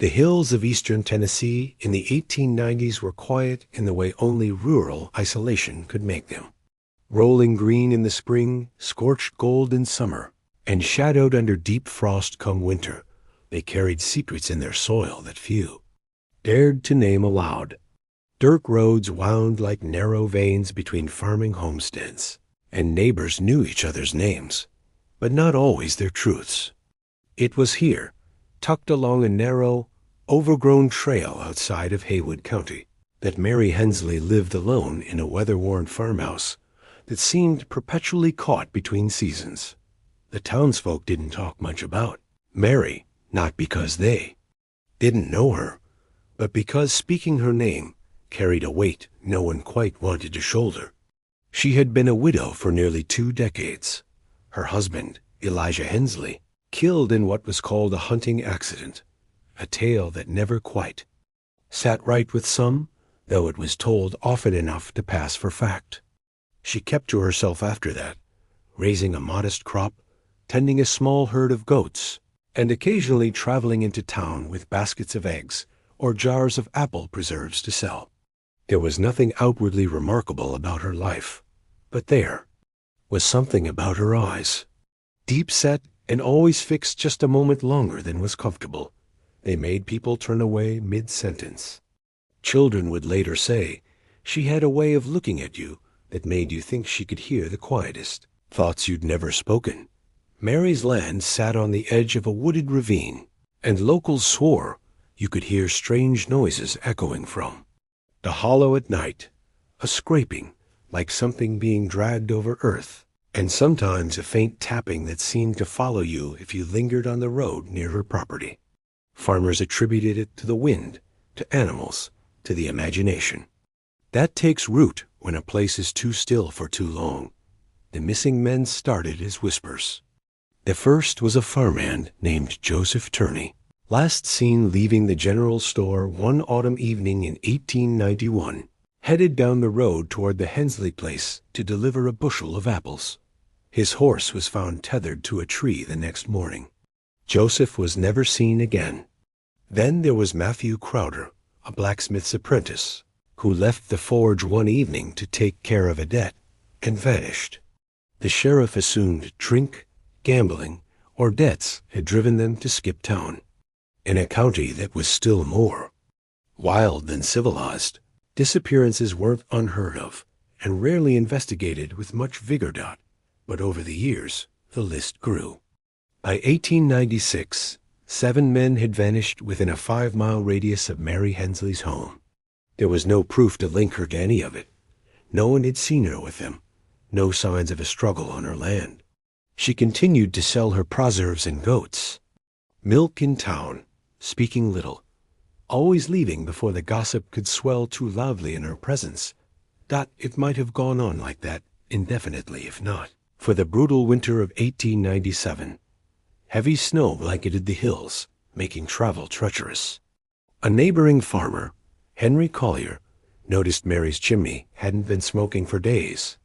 The hills of eastern Tennessee in the 1890s were quiet in the way only rural isolation could make them. Rolling green in the spring, scorched gold in summer, and shadowed under deep frost come winter, they carried secrets in their soil that few dared to name aloud. Dirt roads wound like narrow veins between farming homesteads, and neighbors knew each other's names, but not always their truths. It was here, tucked along a narrow, overgrown trail outside of Haywood County, that Mary Hensley lived alone in a weather-worn farmhouse that seemed perpetually caught between seasons. The townsfolk didn't talk much about Mary, not because they didn't know her, but because speaking her name carried a weight no one quite wanted to shoulder. She had been a widow for nearly 2 decades. Her husband, Elijah Hensley, killed in what was called a hunting accident, a tale that never quite sat right with some, though it was told often enough to pass for fact. She kept to herself after that, raising a modest crop, tending a small herd of goats, and occasionally traveling into town with baskets of eggs or jars of apple preserves to sell. There was nothing outwardly remarkable about her life, but there was something about her eyes. Deep set and always fixed just a moment longer than was comfortable, they made people turn away mid-sentence. Children would later say she had a way of looking at you that made you think she could hear the quietest thoughts you'd never spoken. Mary's land sat on the edge of a wooded ravine, and locals swore you could hear strange noises echoing from the hollow at night, a scraping like something being dragged over earth, and sometimes a faint tapping that seemed to follow you if you lingered on the road near her property. Farmers attributed it to the wind, to animals, to the imagination. That takes root when a place is too still for too long. The missing men started as whispers. The first was a farmhand named Joseph Turney, last seen leaving the general store one autumn evening in 1891, headed down the road toward the Hensley place to deliver a bushel of apples. His horse was found tethered to a tree the next morning. Joseph was never seen again. Then there was Matthew Crowder, a blacksmith's apprentice, who left the forge one evening to take care of a debt and vanished. The sheriff assumed drink, gambling, or debts had driven them to skip town. In a county that was still more wild than civilized, disappearances weren't unheard of and rarely investigated with much vigor. But over the years, the list grew. By 1896, 7 men had vanished within a 5-mile radius of Mary Hensley's home. There was no proof to link her to any of it. No one had seen her with them, no signs of a struggle on her land. She continued to sell her preserves and goats. Milk in town, speaking little, always leaving before the gossip could swell too loudly in her presence. It might have gone on like that indefinitely if not for the brutal winter of 1897. Heavy snow blanketed the hills, making travel treacherous. A neighboring farmer, Henry Collier, noticed Mary's chimney hadn't been smoking for days.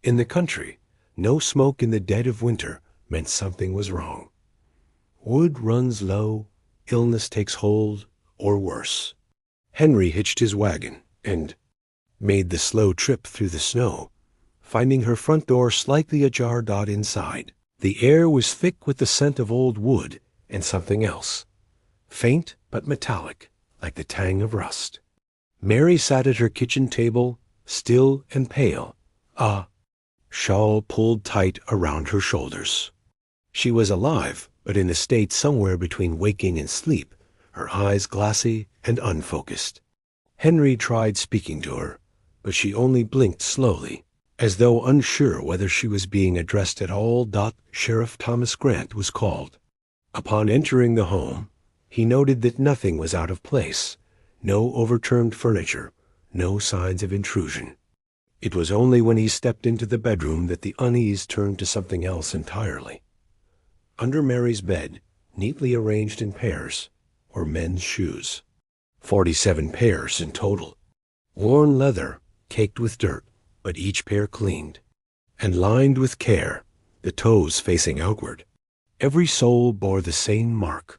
In the country, no smoke in the dead of winter meant something was wrong. Wood runs low, illness takes hold, or worse. Henry hitched his wagon and made the slow trip through the snow, finding her front door slightly ajar. Inside, the air was thick with the scent of old wood and something else, faint but metallic, like the tang of rust. Mary sat at her kitchen table, still and pale, a shawl pulled tight around her shoulders. She was alive, but in a state somewhere between waking and sleep, her eyes glassy and unfocused. Henry tried speaking to her, but she only blinked slowly, as though unsure whether she was being addressed at all. Sheriff Thomas Grant was called. Upon entering the home, he noted that nothing was out of place, no overturned furniture, no signs of intrusion. It was only when he stepped into the bedroom that the unease turned to something else entirely. Under Mary's bed, neatly arranged in pairs, were men's shoes. 47 pairs in total. Worn leather, caked with dirt, but each pair cleaned, and lined with care, the toes facing outward. Every sole bore the same mark,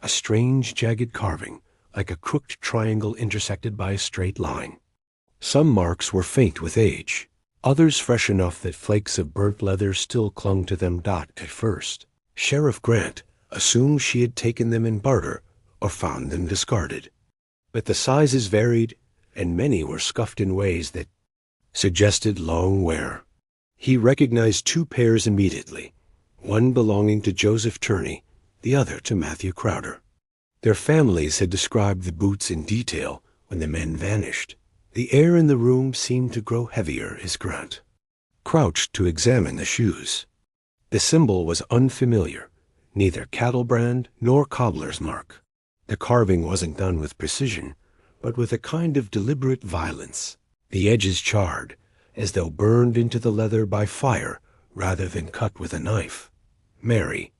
a strange jagged carving, like a crooked triangle intersected by a straight line. Some marks were faint with age, others fresh enough that flakes of burnt leather still clung to them. At first, Sheriff Grant assumed she had taken them in barter or found them discarded. But the sizes varied, and many were scuffed in ways that suggested long wear. He recognized two pairs immediately, one belonging to Joseph Turney, the other to Matthew Crowder. Their families had described the boots in detail when the men vanished. The air in the room seemed to grow heavier as Grant crouched to examine the shoes. The symbol was unfamiliar, neither cattle brand nor cobbler's mark. The carving wasn't done with precision, but with a kind of deliberate violence. The edges charred, as though burned into the leather by fire rather than cut with a knife. Mary,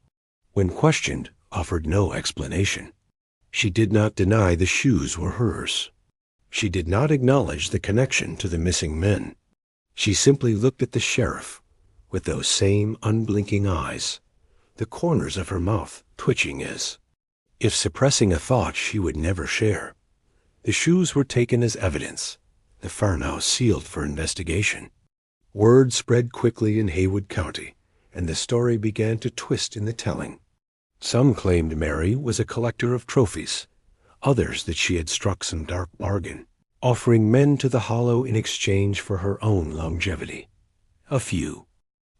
when questioned, offered no explanation. She did not deny the shoes were hers. She did not acknowledge the connection to the missing men. She simply looked at the sheriff with those same unblinking eyes, the corners of her mouth twitching as if suppressing a thought she would never share. The shoes were taken as evidence, the farmhouse sealed for investigation. Word spread quickly in Haywood County, and the story began to twist in the telling. Some claimed Mary was a collector of trophies, others that she had struck some dark bargain, offering men to the hollow in exchange for her own longevity. A few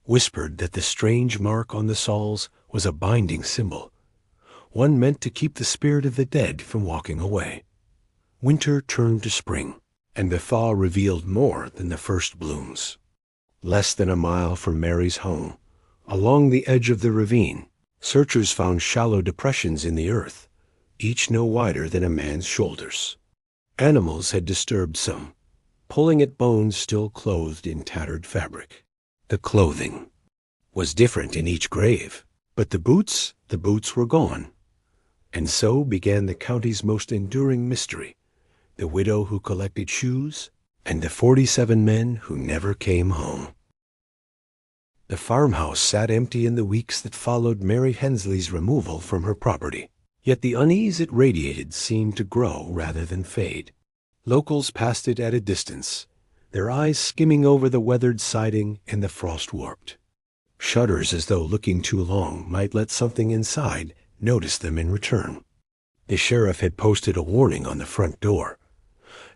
whispered that the strange mark on the soles was a binding symbol, one meant to keep the spirit of the dead from walking away. Winter turned to spring, and the thaw revealed more than the first blooms. Less than a mile from Mary's home, along the edge of the ravine, searchers found shallow depressions in the earth, each no wider than a man's shoulders. Animals had disturbed some, pulling at bones still clothed in tattered fabric. The clothing was different in each grave, but the boots were gone. And so began the county's most enduring mystery, the widow who collected shoes, and the 47 men who never came home. The farmhouse sat empty in the weeks that followed Mary Hensley's removal from her property, yet the unease it radiated seemed to grow rather than fade. Locals passed it at a distance, their eyes skimming over the weathered siding and the frost-warped shutters, as though looking too long might let something inside notice them in return. The sheriff had posted a warning on the front door,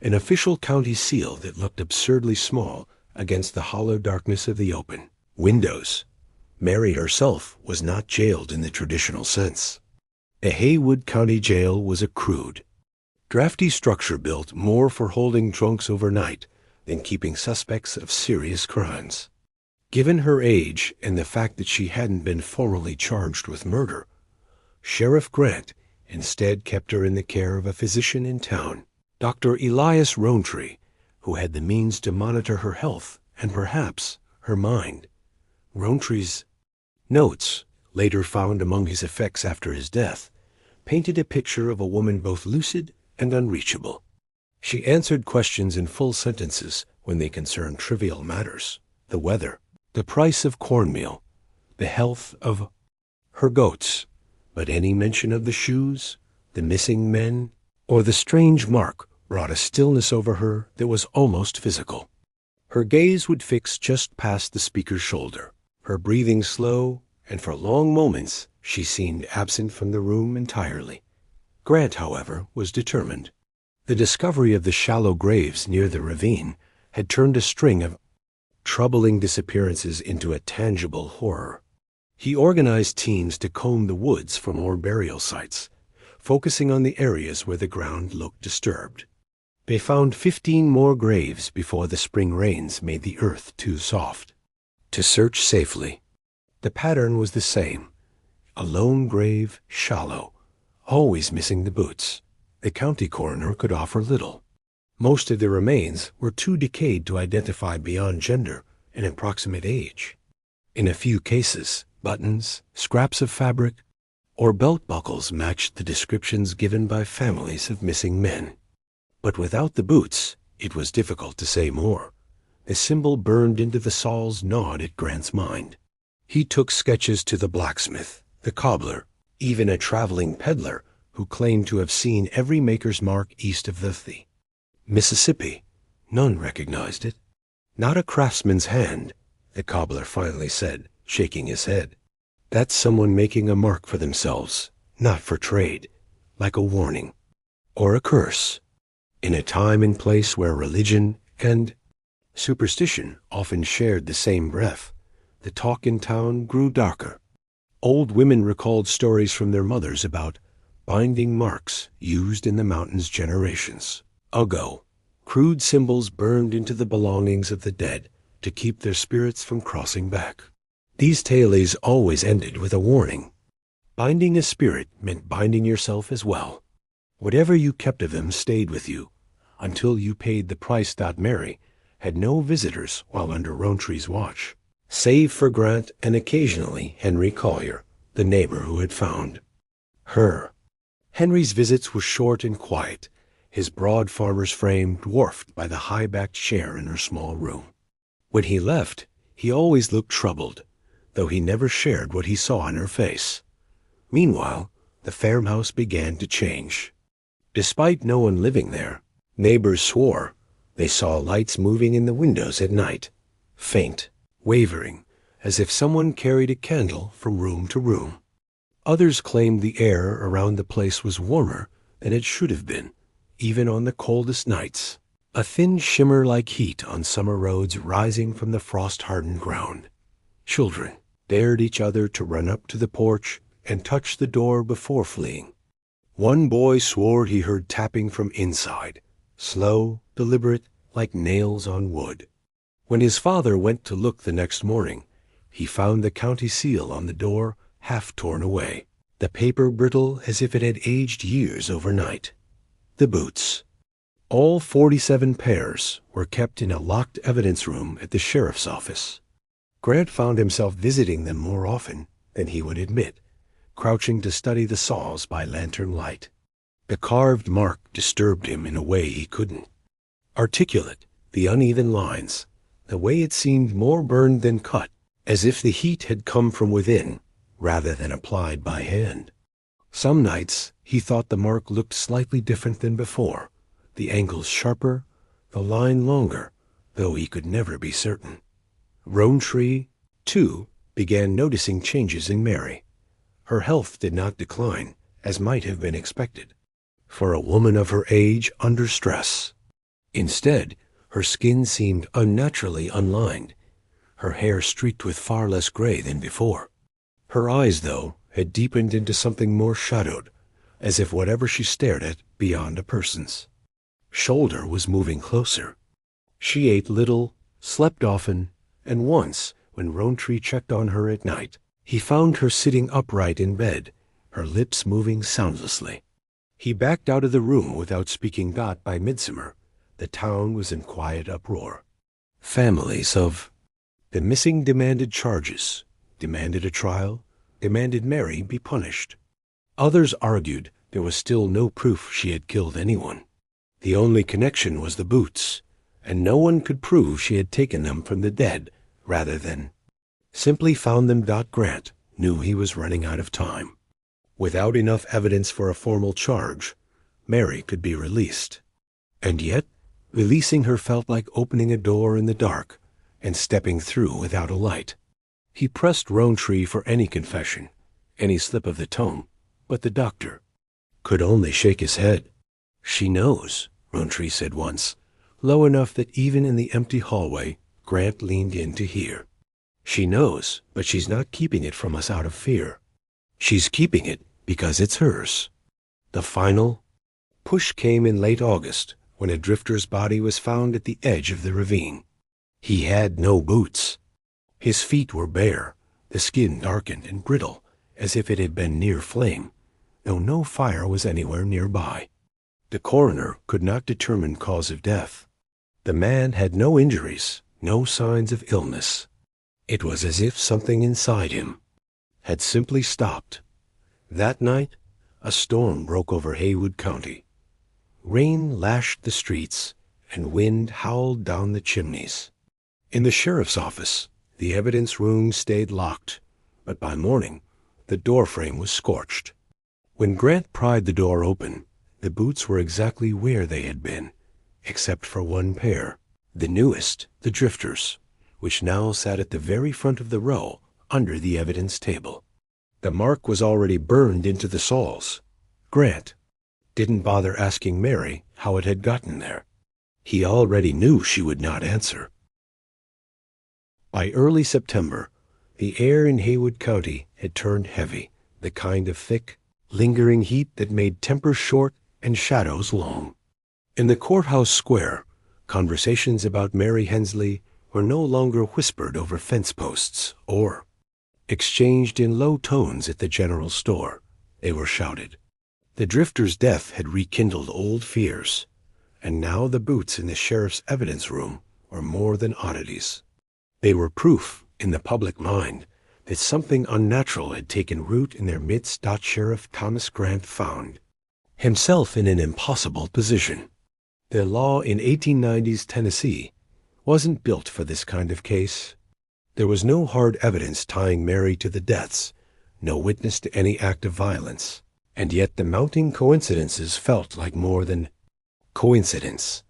an official county seal that looked absurdly small against the hollow darkness of the open windows. Mary herself was not jailed in the traditional sense. A Haywood County jail was a crude, drafty structure built more for holding drunks overnight than keeping suspects of serious crimes. Given her age and the fact that she hadn't been formally charged with murder, Sheriff Grant instead kept her in the care of a physician in town, Dr. Elias Rowntree, who had the means to monitor her health and perhaps her mind. Rowntree's notes, later found among his effects after his death, painted a picture of a woman both lucid and unreachable. She answered questions in full sentences when they concerned trivial matters, the weather, the price of cornmeal, the health of her goats, but any mention of the shoes, the missing men, or the strange mark brought a stillness over her that was almost physical. Her gaze would fix just past the speaker's shoulder, her breathing slow, and for long moments she seemed absent from the room entirely. Grant, however, was determined. The discovery of the shallow graves near the ravine had turned a string of troubling disappearances into a tangible horror. He organized teams to comb the woods for more burial sites, focusing on the areas where the ground looked disturbed. They found 15 more graves before the spring rains made the earth too soft to search safely. The pattern was the same: a lone grave, shallow, always missing the boots. The county coroner could offer little. Most of the remains were too decayed to identify beyond gender and approximate age. In a few cases, buttons, scraps of fabric, or belt buckles matched the descriptions given by families of missing men. But without the boots, it was difficult to say more. The symbol burned into the soles gnawed at Grant's mind. He took sketches to the blacksmith, the cobbler, even a traveling peddler who claimed to have seen every maker's mark east of the Mississippi. None recognized it. Not a craftsman's hand, the cobbler finally said, shaking his head. That's someone making a mark for themselves, not for trade, like a warning, or a curse. In a time and place where religion and superstition often shared the same breath, the talk in town grew darker. Old women recalled stories from their mothers about binding marks used in the mountains generations ago. Crude symbols burned into the belongings of the dead to keep their spirits from crossing back. These tales always ended with a warning. Binding a spirit meant binding yourself as well. Whatever you kept of them stayed with you, until you paid the price. Mary had no visitors while under Rawntree's watch, save for Grant and occasionally Henry Collier, the neighbor who had found her. Henry's visits were short and quiet, his broad farmer's frame dwarfed by the high-backed chair in her small room. When he left, he always looked troubled, though he never shared what he saw in her face. Meanwhile, the farmhouse began to change. Despite no one living there, neighbors swore they saw lights moving in the windows at night, faint, wavering, as if someone carried a candle from room to room. Others claimed the air around the place was warmer than it should have been, even on the coldest nights, a thin shimmer like heat on summer roads rising from the frost-hardened ground. Children dared each other to run up to the porch and touch the door before fleeing. One boy swore he heard tapping from inside, slow, deliberate, like nails on wood. When his father went to look the next morning, he found the county seal on the door half torn away, the paper brittle as if it had aged years overnight. The boots, all 47 pairs, were kept in a locked evidence room at the sheriff's office. Grant found himself visiting them more often than he would admit, crouching to study the saws by lantern light. The carved mark disturbed him in a way he couldn't articulate, the uneven lines, the way it seemed more burned than cut, as if the heat had come from within rather than applied by hand. Some nights he thought the mark looked slightly different than before, the angles sharper, the line longer, though he could never be certain. Rowntree, too, began noticing changes in Mary. Her health did not decline, as might have been expected, for a woman of her age under stress. Instead, her skin seemed unnaturally unlined, her hair streaked with far less gray than before. Her eyes, though, had deepened into something more shadowed, as if whatever she stared at beyond a person's shoulder was moving closer. She ate little, slept often, and once, when Rowntree checked on her at night, he found her sitting upright in bed, her lips moving soundlessly. He backed out of the room without speaking. By midsummer, the town was in quiet uproar. Families of the missing demanded charges, demanded a trial, demanded Mary be punished. Others argued there was still no proof she had killed anyone. The only connection was the boots, and no one could prove she had taken them from the dead rather than simply found them. Grant knew he was running out of time. Without enough evidence for a formal charge, Mary could be released. And yet, releasing her felt like opening a door in the dark and stepping through without a light. He pressed Rowntree for any confession, any slip of the tongue, but the doctor could only shake his head. "She knows," Rowntree said once, low enough that even in the empty hallway Grant leaned in to hear. "She knows, but she's not keeping it from us out of fear. She's keeping it because it's hers." The final push came in late August, when a drifter's body was found at the edge of the ravine. He had no boots. His feet were bare, the skin darkened and brittle, as if it had been near flame, though no fire was anywhere nearby. The coroner could not determine cause of death. The man had no injuries, no signs of illness. It was as if something inside him had simply stopped. That night, a storm broke over Haywood County. Rain lashed the streets, and wind howled down the chimneys. In the sheriff's office, the evidence room stayed locked, but by morning, the doorframe was scorched. When Grant pried the door open, the boots were exactly where they had been, except for one pair, the newest, the drifters, which now sat at the very front of the row under the evidence table. The mark was already burned into the soles. Grant didn't bother asking Mary how it had gotten there. He already knew she would not answer. By early September, the air in Haywood County had turned heavy, the kind of thick, lingering heat that made tempers short and shadows long. In the courthouse square, conversations about Mary Hensley were no longer whispered over fence posts or exchanged in low tones at the general store. They were shouted. The drifter's death had rekindled old fears, and now the boots in the sheriff's evidence room were more than oddities. They were proof, in the public mind, that something unnatural had taken root in their midst. Sheriff Thomas Grant found himself in an impossible position. The law in 1890s Tennessee wasn't built for this kind of case. There was no hard evidence tying Mary to the deaths, no witness to any act of violence, and yet the mounting coincidences felt like more than coincidence.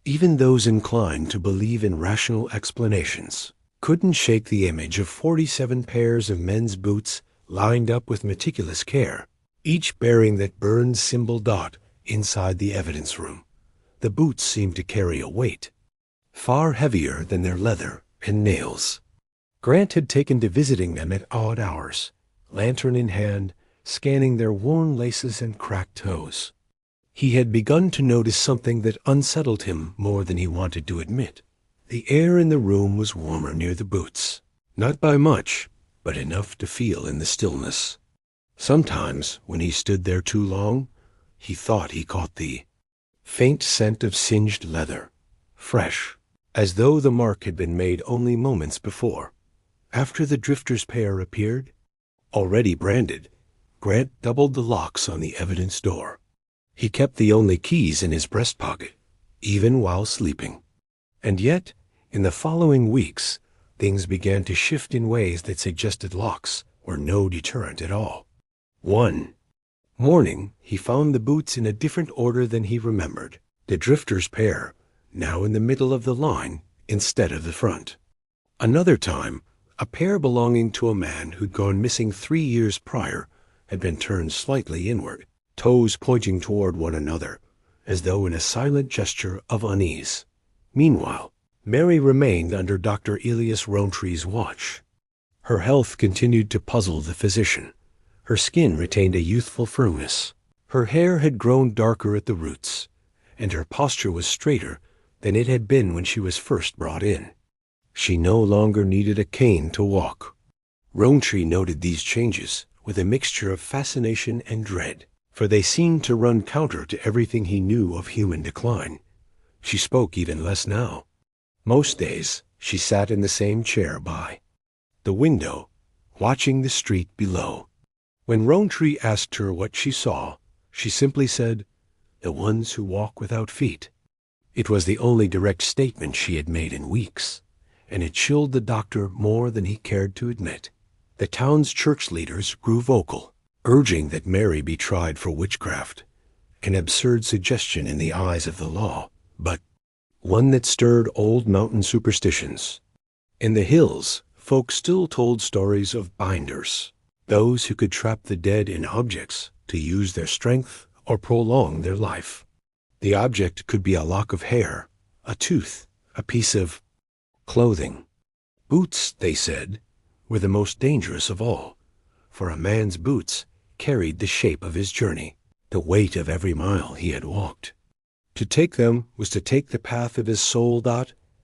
Even those inclined to believe in rational explanations couldn't shake the image of 47 pairs of men's boots lined up with meticulous care, each bearing that burned symbol dot inside the evidence room. The boots seemed to carry a weight far heavier than their leather and nails. Grant had taken to visiting them at odd hours, lantern in hand, scanning their worn laces and cracked toes. He had begun to notice something that unsettled him more than he wanted to admit. The air in the room was warmer near the boots, not by much, but enough to feel in the stillness. Sometimes, when he stood there too long, he thought he caught the faint scent of singed leather, fresh, as though the mark had been made only moments before. After the drifter's pair appeared, already branded, Grant doubled the locks on the evidence door. He kept the only keys in his breast pocket, even while sleeping. And yet, in the following weeks, things began to shift in ways that suggested locks were no deterrent at all. One morning, he found the boots in a different order than he remembered. The drifter's pair, now in the middle of the line instead of the front. Another time, a pair belonging to a man who'd gone missing 3 years prior had been turned slightly inward, toes pointing toward one another, as though in a silent gesture of unease. Meanwhile, Mary remained under Dr. Elias Rountree's watch. Her health continued to puzzle the physician. Her skin retained a youthful firmness. Her hair had grown darker at the roots, and her posture was straighter than it had been when she was first brought in. She no longer needed a cane to walk. Rowntree noted these changes with a mixture of fascination and dread, for they seemed to run counter to everything he knew of human decline. She spoke even less now. Most days, she sat in the same chair by the window, watching the street below. When Rowntree asked her what she saw, she simply said, "The ones who walk without feet." It was the only direct statement she had made in weeks, and it chilled the doctor more than he cared to admit. The town's church leaders grew vocal, urging that Mary be tried for witchcraft, an absurd suggestion in the eyes of the law, but one that stirred old mountain superstitions. In the hills, folk still told stories of binders, those who could trap the dead in objects to use their strength or prolong their life. The object could be a lock of hair, a tooth, a piece of clothing. Boots, they said, were the most dangerous of all, for a man's boots carried the shape of his journey, the weight of every mile he had walked. To take them was to take the path of his soul.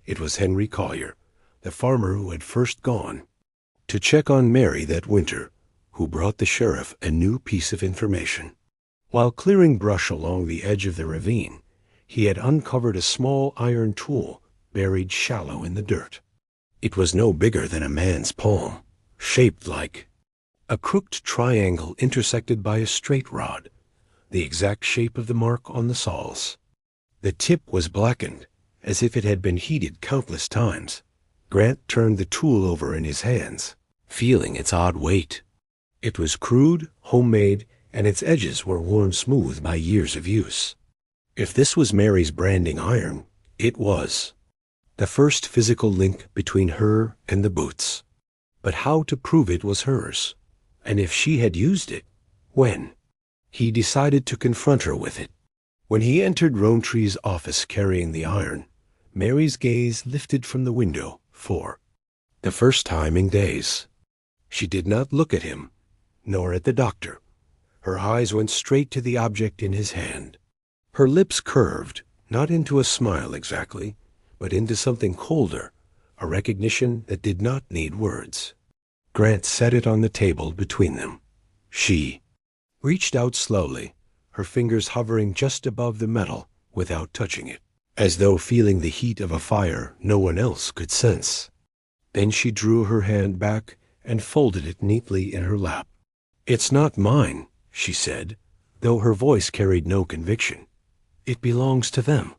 It was Henry Collier, the farmer who had first gone to check on Mary that winter, who brought the sheriff a new piece of information. While clearing brush along the edge of the ravine, he had uncovered a small iron tool buried shallow in the dirt. It was no bigger than a man's palm, shaped like a crooked triangle intersected by a straight rod, the exact shape of the mark on the soles. The tip was blackened, as if it had been heated countless times. Grant turned the tool over in his hands, feeling its odd weight. It was crude, homemade, and its edges were worn smooth by years of use. If this was Mary's branding iron, it was the first physical link between her and the boots. But how to prove it was hers? And if she had used it, when? He decided to confront her with it. When he entered Rawntree's office carrying the iron, Mary's gaze lifted from the window for the first time in days. She did not look at him, nor at the doctor. Her eyes went straight to the object in his hand. Her lips curved, not into a smile exactly, but into something colder, a recognition that did not need words. Grant set it on the table between them. She reached out slowly, her fingers hovering just above the metal without touching it, as though feeling the heat of a fire no one else could sense. Then she drew her hand back and folded it neatly in her lap. "It's not mine," she said, though her voice carried no conviction. "It belongs to them."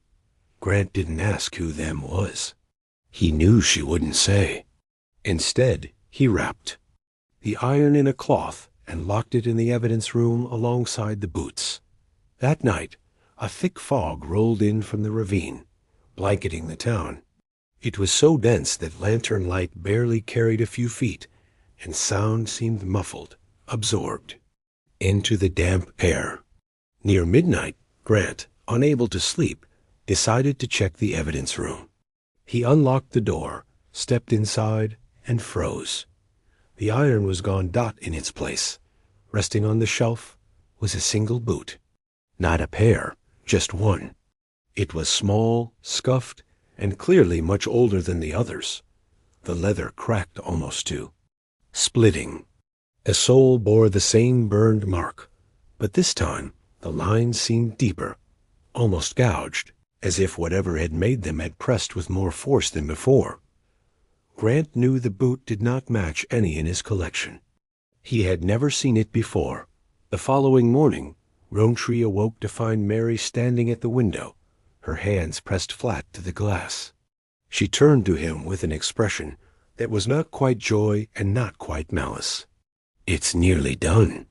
Grant didn't ask who them was. He knew she wouldn't say. Instead, he wrapped the iron in a cloth and locked it in the evidence room alongside the boots. That night, a thick fog rolled in from the ravine, blanketing the town. It was so dense that lantern light barely carried a few feet, and sound seemed muffled, absorbed into the damp air. Near midnight, Grant, unable to sleep, decided to check the evidence room. He unlocked the door, stepped inside, and froze. The iron was gone. In its place, resting on the shelf, was a single boot. Not a pair, just one. It was small, scuffed, and clearly much older than the others. The leather cracked almost to splitting. A sole bore the same burned mark, but this time the lines seemed deeper, almost gouged, as if whatever had made them had pressed with more force than before. Grant knew the boot did not match any in his collection. He had never seen it before. The following morning, Rowntree awoke to find Mary standing at the window, her hands pressed flat to the glass. She turned to him with an expression that was not quite joy and not quite malice. "It's nearly done,"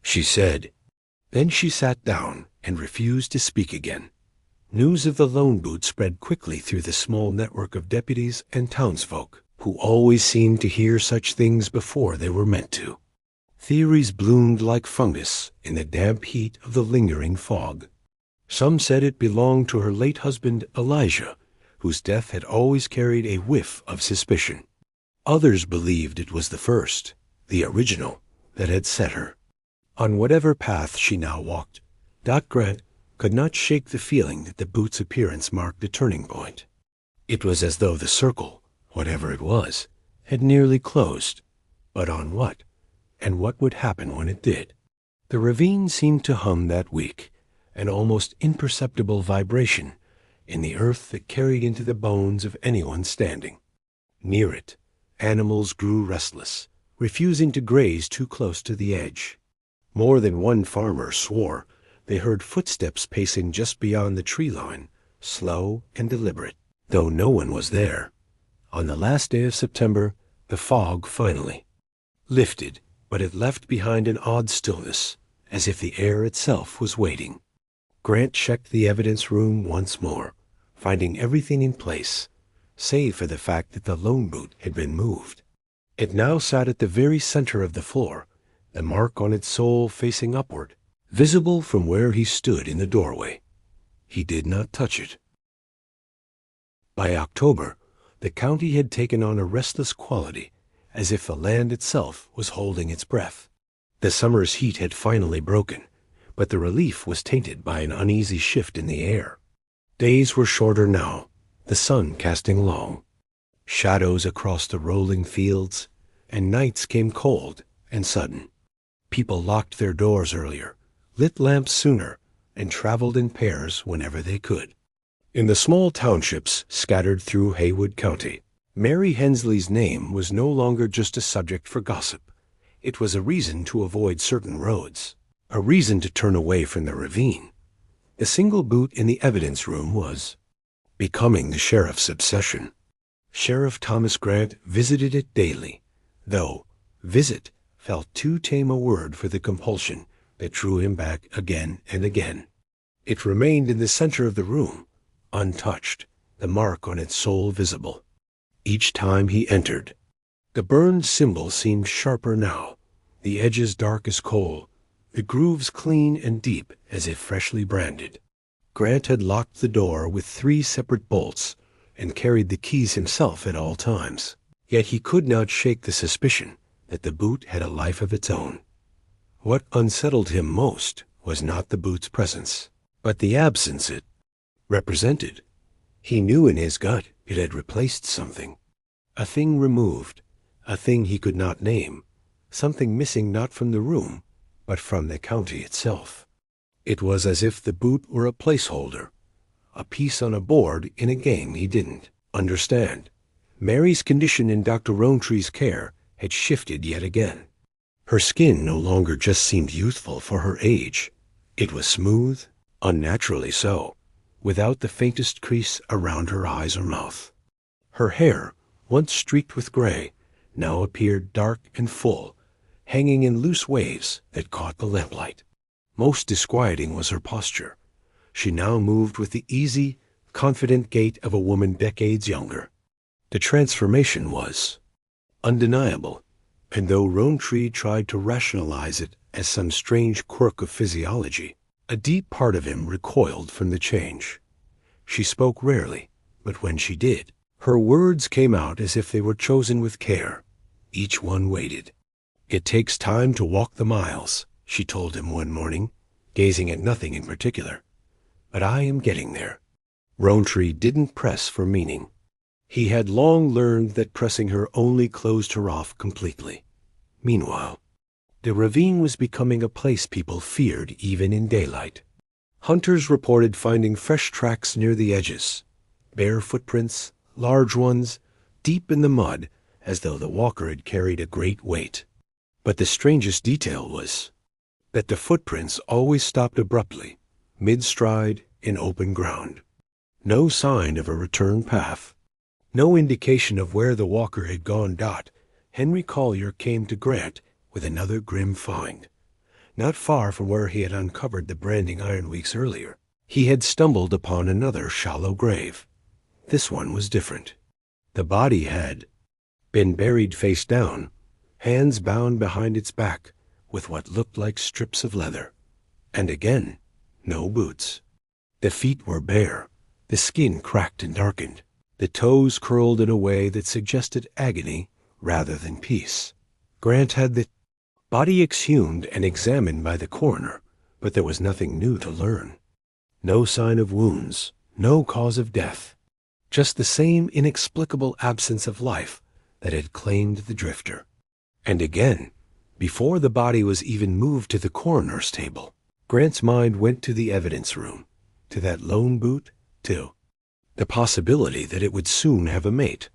she said. Then she sat down and refused to speak again. News of the lone boot spread quickly through the small network of deputies and townsfolk, who always seemed to hear such things before they were meant to. Theories bloomed like fungus in the damp heat of the lingering fog. Some said it belonged to her late husband Elijah, whose death had always carried a whiff of suspicion. Others believed it was the first, the original, that had set her. On whatever path she now walked, Doc Grant could not shake the feeling that the boot's appearance marked a turning point. It was as though the circle, whatever it was, had nearly closed. But on what? And what would happen when it did? The ravine seemed to hum that week, an almost imperceptible vibration in the earth that carried into the bones of anyone standing. Near it, animals grew restless, refusing to graze too close to the edge. More than one farmer swore they heard footsteps pacing just beyond the tree line, slow and deliberate, though no one was there. On the last day of September, the fog finally lifted, but it left behind an odd stillness, as if the air itself was waiting. Grant checked the evidence room once more, finding everything in place, save for the fact that the lone boot had been moved. It now sat at the very center of the floor, the mark on its sole facing upward, visible from where he stood in the doorway. He did not touch it. By October, the county had taken on a restless quality, as if the land itself was holding its breath. The summer's heat had finally broken, but the relief was tainted by an uneasy shift in the air. Days were shorter now, the sun casting long shadows across the rolling fields, and nights came cold and sudden. People locked their doors earlier, lit lamps sooner, and traveled in pairs whenever they could. In the small townships scattered through Haywood County, Mary Hensley's name was no longer just a subject for gossip. It was a reason to avoid certain roads, a reason to turn away from the ravine. The single boot in the evidence room was becoming the sheriff's obsession. Sheriff Thomas Grant visited it daily, though visit felt too tame a word for the compulsion that drew him back again and again. It remained in the center of the room, untouched, the mark on its sole visible. Each time he entered, the burned symbol seemed sharper now, the edges dark as coal, the grooves clean and deep as if freshly branded. Grant had locked the door with 3 separate bolts and carried the keys himself at all times. Yet he could not shake the suspicion that the boot had a life of its own. What unsettled him most was not the boot's presence, but the absence it represented. He knew in his gut it had replaced something. A thing removed, a thing he could not name, something missing not from the room, but from the county itself. It was as if the boot were a placeholder, a piece on a board in a game he didn't understand. Mary's condition in Dr. Rowntree's care had shifted yet again. Her skin no longer just seemed youthful for her age. It was smooth, unnaturally so, without the faintest crease around her eyes or mouth. Her hair, once streaked with gray, now appeared dark and full, hanging in loose waves that caught the lamplight. Most disquieting was her posture. She now moved with the easy, confident gait of a woman decades younger. The transformation was undeniable, and though Rowntree tried to rationalize it as some strange quirk of physiology, a deep part of him recoiled from the change. She spoke rarely, but when she did, her words came out as if they were chosen with care. Each one weighted. "It takes time to walk the miles," she told him one morning, gazing at nothing in particular. "But I am getting there." Rowntree didn't press for meaning. He had long learned that pressing her only closed her off completely. Meanwhile, the ravine was becoming a place people feared even in daylight. Hunters reported finding fresh tracks near the edges, bare footprints, large ones, deep in the mud, as though the walker had carried a great weight. But the strangest detail was that the footprints always stopped abruptly, mid-stride, in open ground. No sign of a return path. No indication of where the walker had gone. Henry Collier came to Grant with another grim find. Not far from where he had uncovered the branding iron weeks earlier, he had stumbled upon another shallow grave. This one was different. The body had been buried face down, hands bound behind its back with what looked like strips of leather. And again, no boots. The feet were bare, the skin cracked and darkened, the toes curled in a way that suggested agony rather than peace. Grant had the body exhumed and examined by the coroner, but there was nothing new to learn. No sign of wounds, no cause of death, just the same inexplicable absence of life that had claimed the drifter. And again, before the body was even moved to the coroner's table, Grant's mind went to the evidence room, to that lone boot, to the possibility that it would soon have a mate.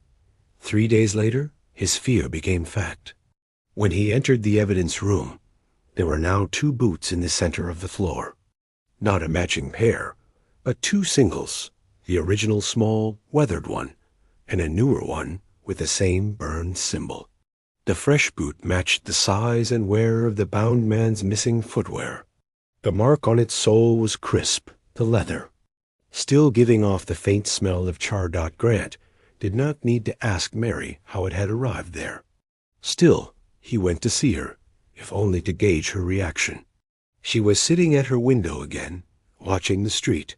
3 days later, his fear became fact. When he entered the evidence room, there were now 2 boots in the center of the floor. Not a matching pair, but 2 singles, the original small, weathered one, and a newer one with the same burned symbol. The fresh boot matched the size and wear of the bound man's missing footwear. The mark on its sole was crisp, the leather, still giving off the faint smell of char. Grant did not need to ask Mary how it had arrived there. Still, he went to see her, if only to gauge her reaction. She was sitting at her window again, watching the street.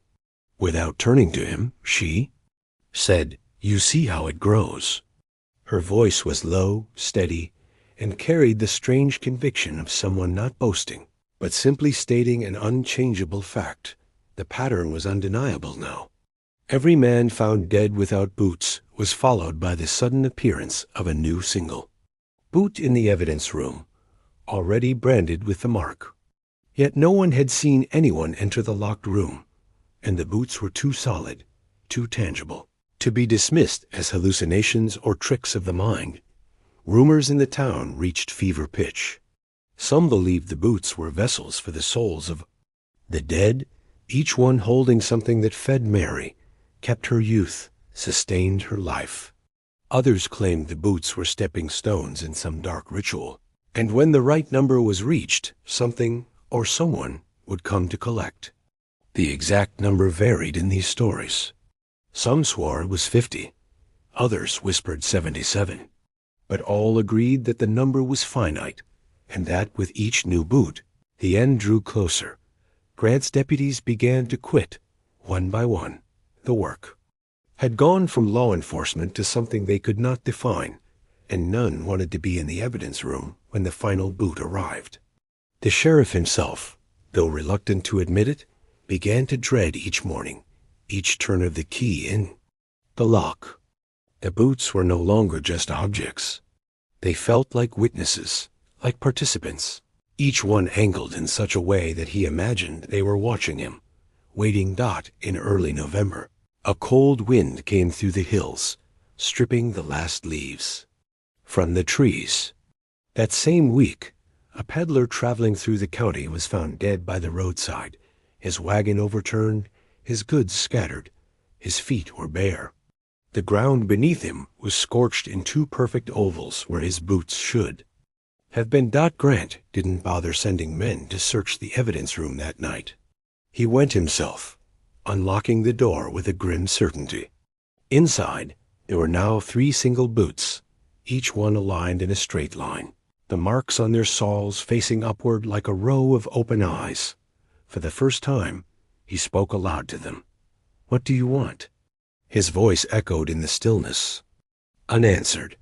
Without turning to him, she said, "You see how it grows." Her voice was low, steady, and carried the strange conviction of someone not boasting, but simply stating an unchangeable fact. The pattern was undeniable now. Every man found dead without boots was followed by the sudden appearance of a new single boot in the evidence room, already branded with the mark. Yet no one had seen anyone enter the locked room, and the boots were too solid, too tangible, to be dismissed as hallucinations or tricks of the mind. Rumors in the town reached fever pitch. Some believed the boots were vessels for the souls of the dead, each one holding something that fed Mary, kept her youth, sustained her life. Others claimed the boots were stepping stones in some dark ritual, and when the right number was reached, something or someone would come to collect. The exact number varied in these stories. Some swore it was 50, others whispered 77, but all agreed that the number was finite, and that with each new boot, the end drew closer. Grant's deputies began to quit, one by one. The work had gone from law enforcement to something they could not define, and none wanted to be in the evidence room when the final boot arrived. The sheriff himself, though reluctant to admit it, began to dread each morning, each turn of the key in the lock. The boots were no longer just objects. They felt like witnesses, like participants, each one angled in such a way that he imagined they were watching him. Waiting dot in early November. A cold wind came through the hills, stripping the last leaves from the trees. That same week, a peddler traveling through the county was found dead by the roadside, his wagon overturned, his goods scattered. His feet were bare. The ground beneath him was scorched in two perfect ovals where his boots should have been. Grant didn't bother sending men to search the evidence room that night. He went himself, unlocking the door with a grim certainty. Inside, there were now 3 single boots, each one aligned in a straight line, the marks on their soles facing upward like a row of open eyes. For the first time, he spoke aloud to them. "What do you want?" His voice echoed in the stillness, unanswered,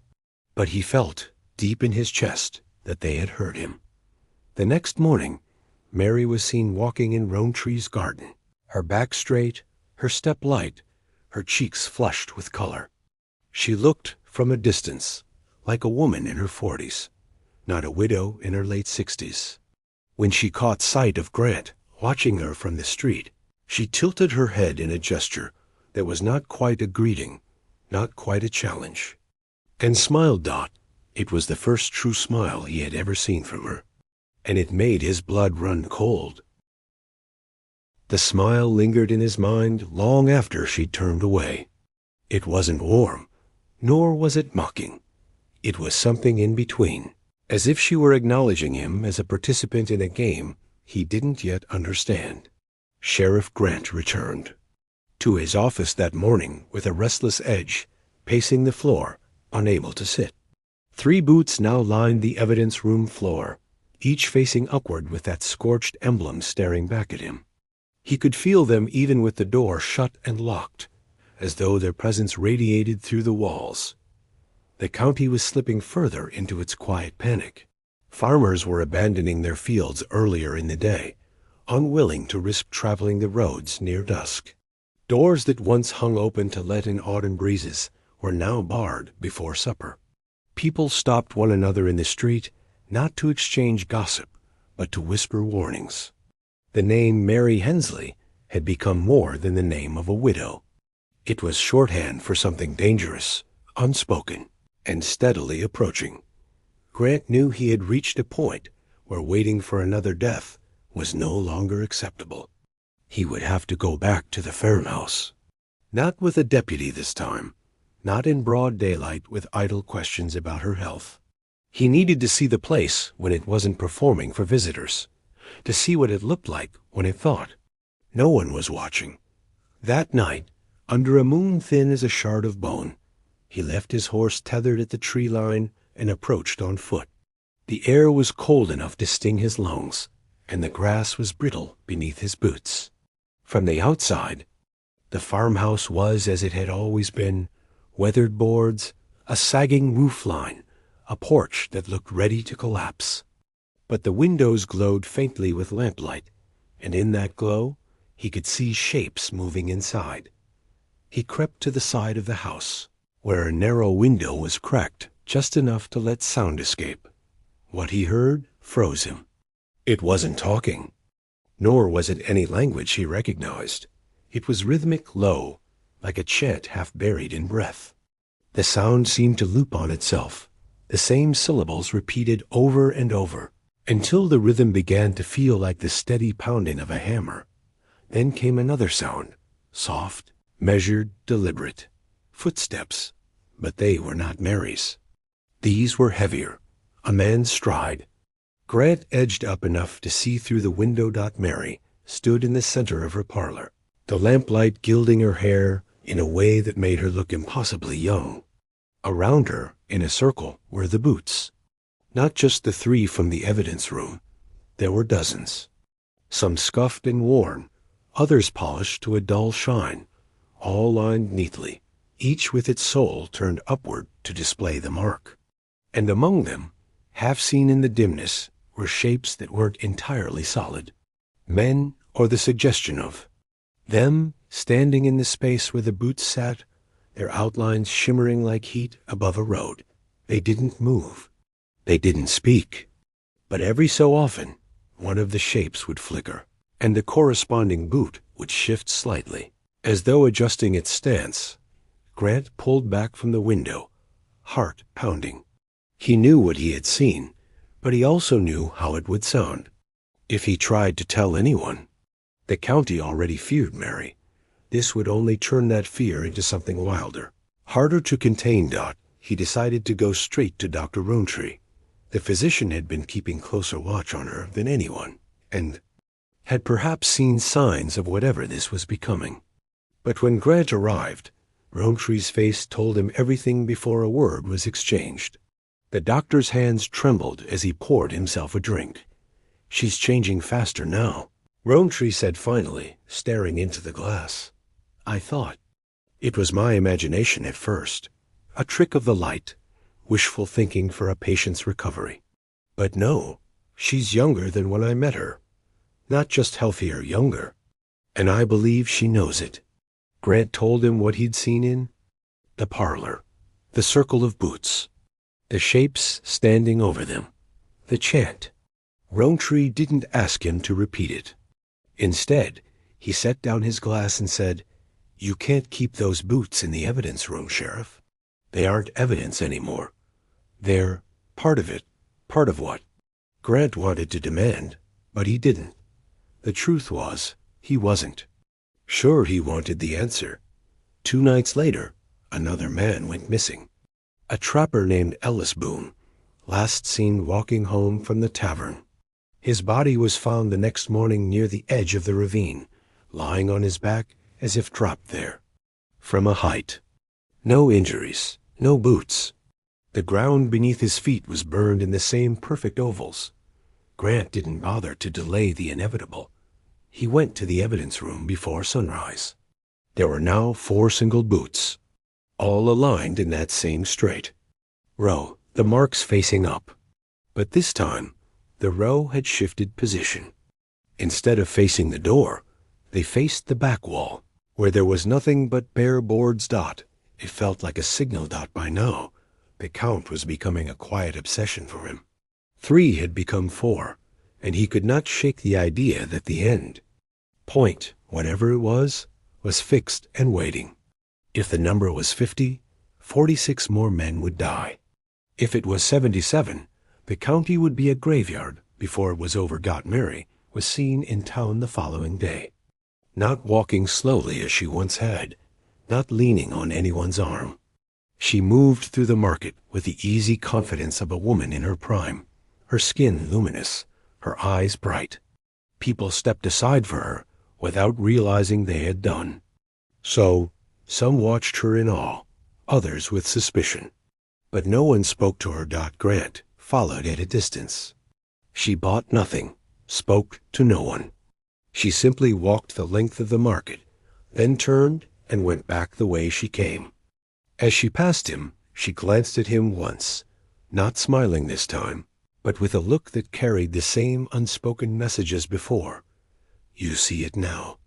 but he felt, deep in his chest, that they had heard him. The next morning, Mary was seen walking in Roantree's garden, her back straight, her step light, her cheeks flushed with color. She looked, from a distance, like a woman in her 40s, not a widow in her late 60s. When she caught sight of Grant watching her from the street, she tilted her head in a gesture that was not quite a greeting, not quite a challenge, and smiled. It was the first true smile he had ever seen from her, and it made his blood run cold. The smile lingered in his mind long after she turned away. It wasn't warm, nor was it mocking. It was something in between, as if she were acknowledging him as a participant in a game he didn't yet understand. Sheriff Grant returned to his office that morning with a restless edge, pacing the floor, unable to sit. 3 boots now lined the evidence room floor, each facing upward with that scorched emblem staring back at him. He could feel them even with the door shut and locked, as though their presence radiated through the walls. The county was slipping further into its quiet panic. Farmers were abandoning their fields earlier in the day, unwilling to risk traveling the roads near dusk. Doors that once hung open to let in autumn breezes were now barred before supper. People stopped one another in the street, not to exchange gossip, but to whisper warnings. The name Mary Hensley had become more than the name of a widow. It was shorthand for something dangerous, unspoken, and steadily approaching. Grant knew he had reached a point where waiting for another death was no longer acceptable. He would have to go back to the farmhouse. Not with a deputy this time, not in broad daylight with idle questions about her health. He needed to see the place when it wasn't performing for visitors, to see what it looked like when it thought. No one was watching. That night, under a moon thin as a shard of bone, he left his horse tethered at the tree line and approached on foot. The air was cold enough to sting his lungs, and the grass was brittle beneath his boots. From the outside, the farmhouse was as it had always been, weathered boards, a sagging roof line, a porch that looked ready to collapse. But the windows glowed faintly with lamplight, and in that glow he could see shapes moving inside. He crept to the side of the house, where a narrow window was cracked just enough to let sound escape. What he heard froze him. It wasn't talking, nor was it any language he recognized. It was rhythmic, low, like a chant half buried in breath. The sound seemed to loop on itself, the same syllables repeated over and over, until the rhythm began to feel like the steady pounding of a hammer. Then came another sound, soft, measured, deliberate. Footsteps, but they were not Mary's. These were heavier, a man's stride, Grant edged up enough to see through the window. Mary stood in the center of her parlor, the lamplight gilding her hair in a way that made her look impossibly young. Around her, in a circle, were the boots. Not just the 3 from the evidence room. There were dozens. Some scuffed and worn, others polished to a dull shine, all lined neatly, each with its sole turned upward to display the mark. And among them, half seen in the dimness, were shapes that weren't entirely solid. Men, or the suggestion of them, standing in the space where the boots sat, their outlines shimmering like heat above a road. They didn't move. They didn't speak. But every so often, one of the shapes would flicker, and the corresponding boot would shift slightly. As though adjusting its stance, Grant pulled back from the window, heart pounding. He knew what he had seen, but he also knew how it would sound. If he tried to tell anyone, the county already feared Mary. This would only turn that fear into something wilder. Harder to contain. He decided to go straight to Dr. Rowntree. The physician had been keeping closer watch on her than anyone, and had perhaps seen signs of whatever this was becoming. But when Grant arrived, Rowntree's face told him everything before a word was exchanged. The doctor's hands trembled as he poured himself a drink. "She's changing faster now," Rowntree said finally, staring into the glass. "I thought. It was my imagination at first. A trick of the light. Wishful thinking for a patient's recovery. But no, she's younger than when I met her. Not just healthier, younger. And I believe she knows it." Grant told him what he'd seen in the parlor, the circle of boots, the shapes standing over them, the chant. Rowntree didn't ask him to repeat it. Instead, he set down his glass and said, "You can't keep those boots in the evidence room, Sheriff. They aren't evidence anymore. They're part of it." Part of what? Grant wanted to demand, but he didn't. The truth was, he wasn't. Sure, he wanted the answer. 2 nights later, another man went missing. A trapper named Ellis Boone, last seen walking home from the tavern. His body was found the next morning near the edge of the ravine, lying on his back as if dropped there. From a height. No injuries, no boots. The ground beneath his feet was burned in the same perfect ovals. Grant didn't bother to delay the inevitable. He went to the evidence room before sunrise. There were now 4 single boots, all aligned in that same straight row, the marks facing up. But this time, the row had shifted position. Instead of facing the door, they faced the back wall, where there was nothing but bare boards. It felt like a signal. By now, the count was becoming a quiet obsession for him. 3 had become 4, and he could not shake the idea that the end point, whatever it was fixed and waiting. If the number was 50, 46 more men would die. If it was 77, the county would be a graveyard before it was over. Mary was seen in town the following day, not walking slowly as she once had, not leaning on anyone's arm. She moved through the market with the easy confidence of a woman in her prime, her skin luminous, her eyes bright. People stepped aside for her without realizing they had done. So, some watched her in awe, others with suspicion. But no one spoke to her. Grant followed at a distance. She bought nothing, spoke to no one. She simply walked the length of the market, then turned and went back the way she came. As she passed him, she glanced at him once, not smiling this time, but with a look that carried the same unspoken message as before. You see it now.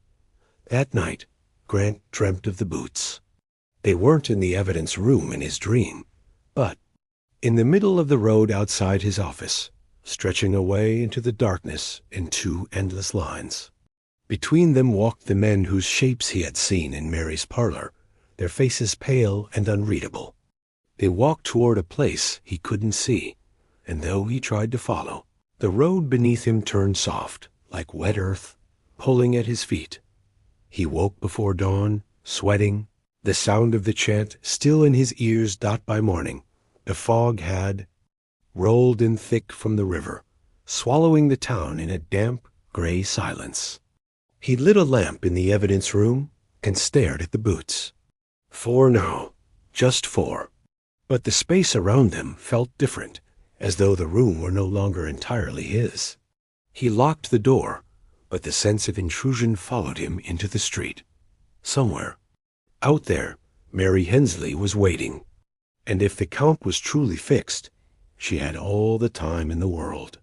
That night, Grant dreamt of the boots. They weren't in the evidence room in his dream, but in the middle of the road outside his office, stretching away into the darkness in 2 endless lines. Between them walked the men whose shapes he had seen in Mary's parlor, their faces pale and unreadable. They walked toward a place he couldn't see, and though he tried to follow, the road beneath him turned soft, like wet earth, pulling at his feet. He woke before dawn, sweating, the sound of the chant still in his ears. By morning, the fog had rolled in thick from the river, swallowing the town in a damp, gray silence. He lit a lamp in the evidence room and stared at the boots. 4 now, just 4. But the space around them felt different, as though the room were no longer entirely his. He locked the door, but the sense of intrusion followed him into the street. Somewhere, out there, Mary Hensley was waiting. And if the count was truly fixed, she had all the time in the world.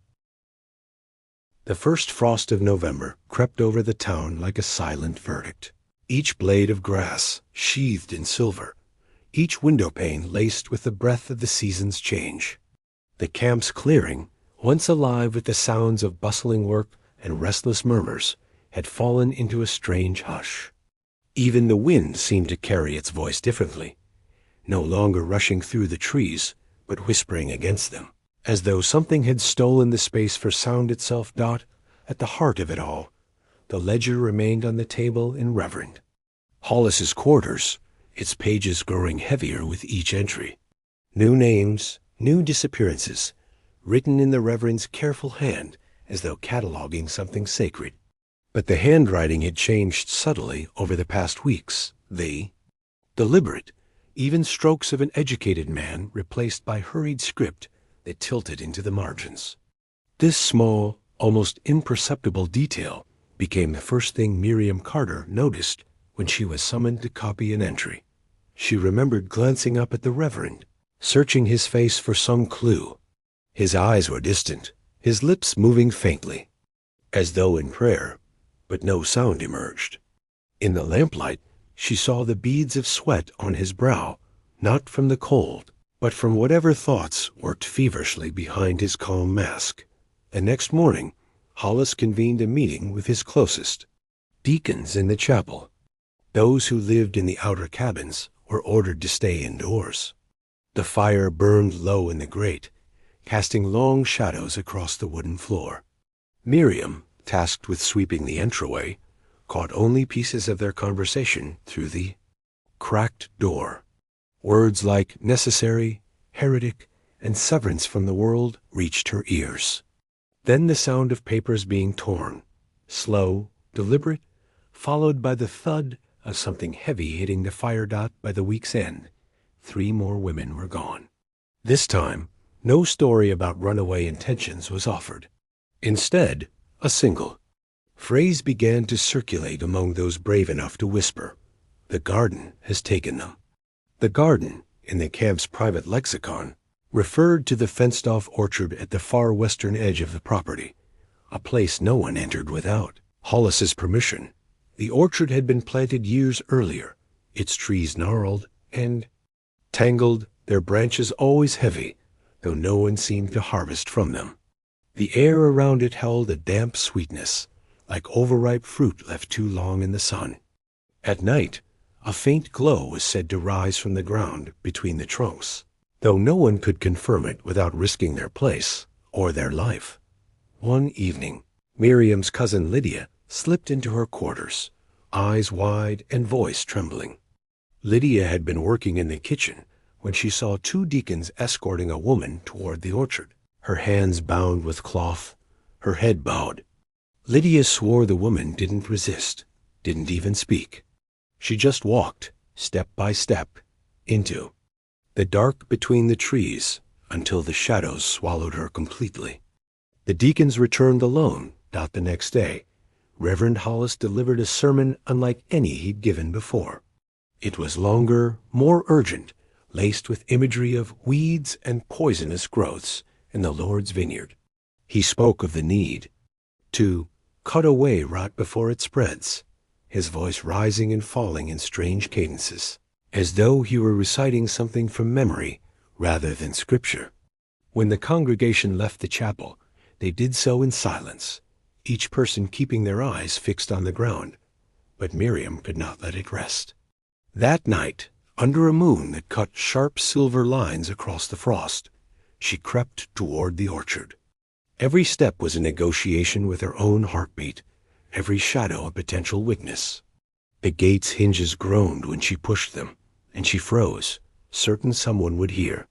The first frost of November crept over the town like a silent verdict. Each blade of grass sheathed in silver, each window pane laced with the breath of the season's change. The camp's clearing, once alive with the sounds of bustling work and restless murmurs, had fallen into a strange hush. Even the wind seemed to carry its voice differently, no longer rushing through the trees, but whispering against them, as though something had stolen the space for sound itself. At the heart of it all, the ledger remained on the table in reverend. Hollis's quarters, its pages growing heavier with each entry. New names, new disappearances, written in the reverend's careful hand as though cataloging something sacred. But the handwriting had changed subtly over the past weeks. The deliberate, even strokes of an educated man replaced by hurried script that tilted into the margins. This small, almost imperceptible detail became the first thing Miriam Carter noticed when she was summoned to copy an entry. She remembered glancing up at the Reverend, searching his face for some clue. His eyes were distant, his lips moving faintly, as though in prayer, but no sound emerged. In the lamplight, she saw the beads of sweat on his brow, not from the cold, but from whatever thoughts worked feverishly behind his calm mask. The next morning, Hollis convened a meeting with his closest, deacons in the chapel. Those who lived in the outer cabins were ordered to stay indoors. The fire burned low in the grate, casting long shadows across the wooden floor. Miriam, tasked with sweeping the entryway, caught only pieces of their conversation through the cracked door. Words like necessary, heretic, and severance from the world reached her ears. Then the sound of papers being torn, slow, deliberate, followed by the thud of something heavy hitting the fire by the week's end. 3 more women were gone. This time, no story about runaway intentions was offered. Instead, a single phrase began to circulate among those brave enough to whisper, "The garden has taken them." The garden, in the camp's private lexicon, referred to the fenced-off orchard at the far western edge of the property, a place no one entered without Hollis's permission. The orchard had been planted years earlier, its trees gnarled and tangled, their branches always heavy, though no one seemed to harvest from them. The air around it held a damp sweetness, like overripe fruit left too long in the sun. At night, a faint glow was said to rise from the ground between the trunks, though no one could confirm it without risking their place or their life. One evening, Miriam's cousin Lydia slipped into her quarters, eyes wide and voice trembling. Lydia had been working in the kitchen when she saw 2 deacons escorting a woman toward the orchard, her hands bound with cloth, her head bowed. Lydia swore the woman didn't resist, didn't even speak. She just walked, step by step, into the dark between the trees until the shadows swallowed her completely. The deacons returned alone. The next day, Reverend Hollis delivered a sermon unlike any he'd given before. It was longer, more urgent, laced with imagery of weeds and poisonous growths in the Lord's vineyard. He spoke of the need to cut away rot before it spreads, his voice rising and falling in strange cadences, as though he were reciting something from memory rather than scripture. When the congregation left the chapel, they did so in silence, each person keeping their eyes fixed on the ground, but Miriam could not let it rest. That night, under a moon that cut sharp silver lines across the frost, she crept toward the orchard. Every step was a negotiation with her own heartbeat, every shadow a potential witness. The gate's hinges groaned when she pushed them, and she froze, certain someone would hear.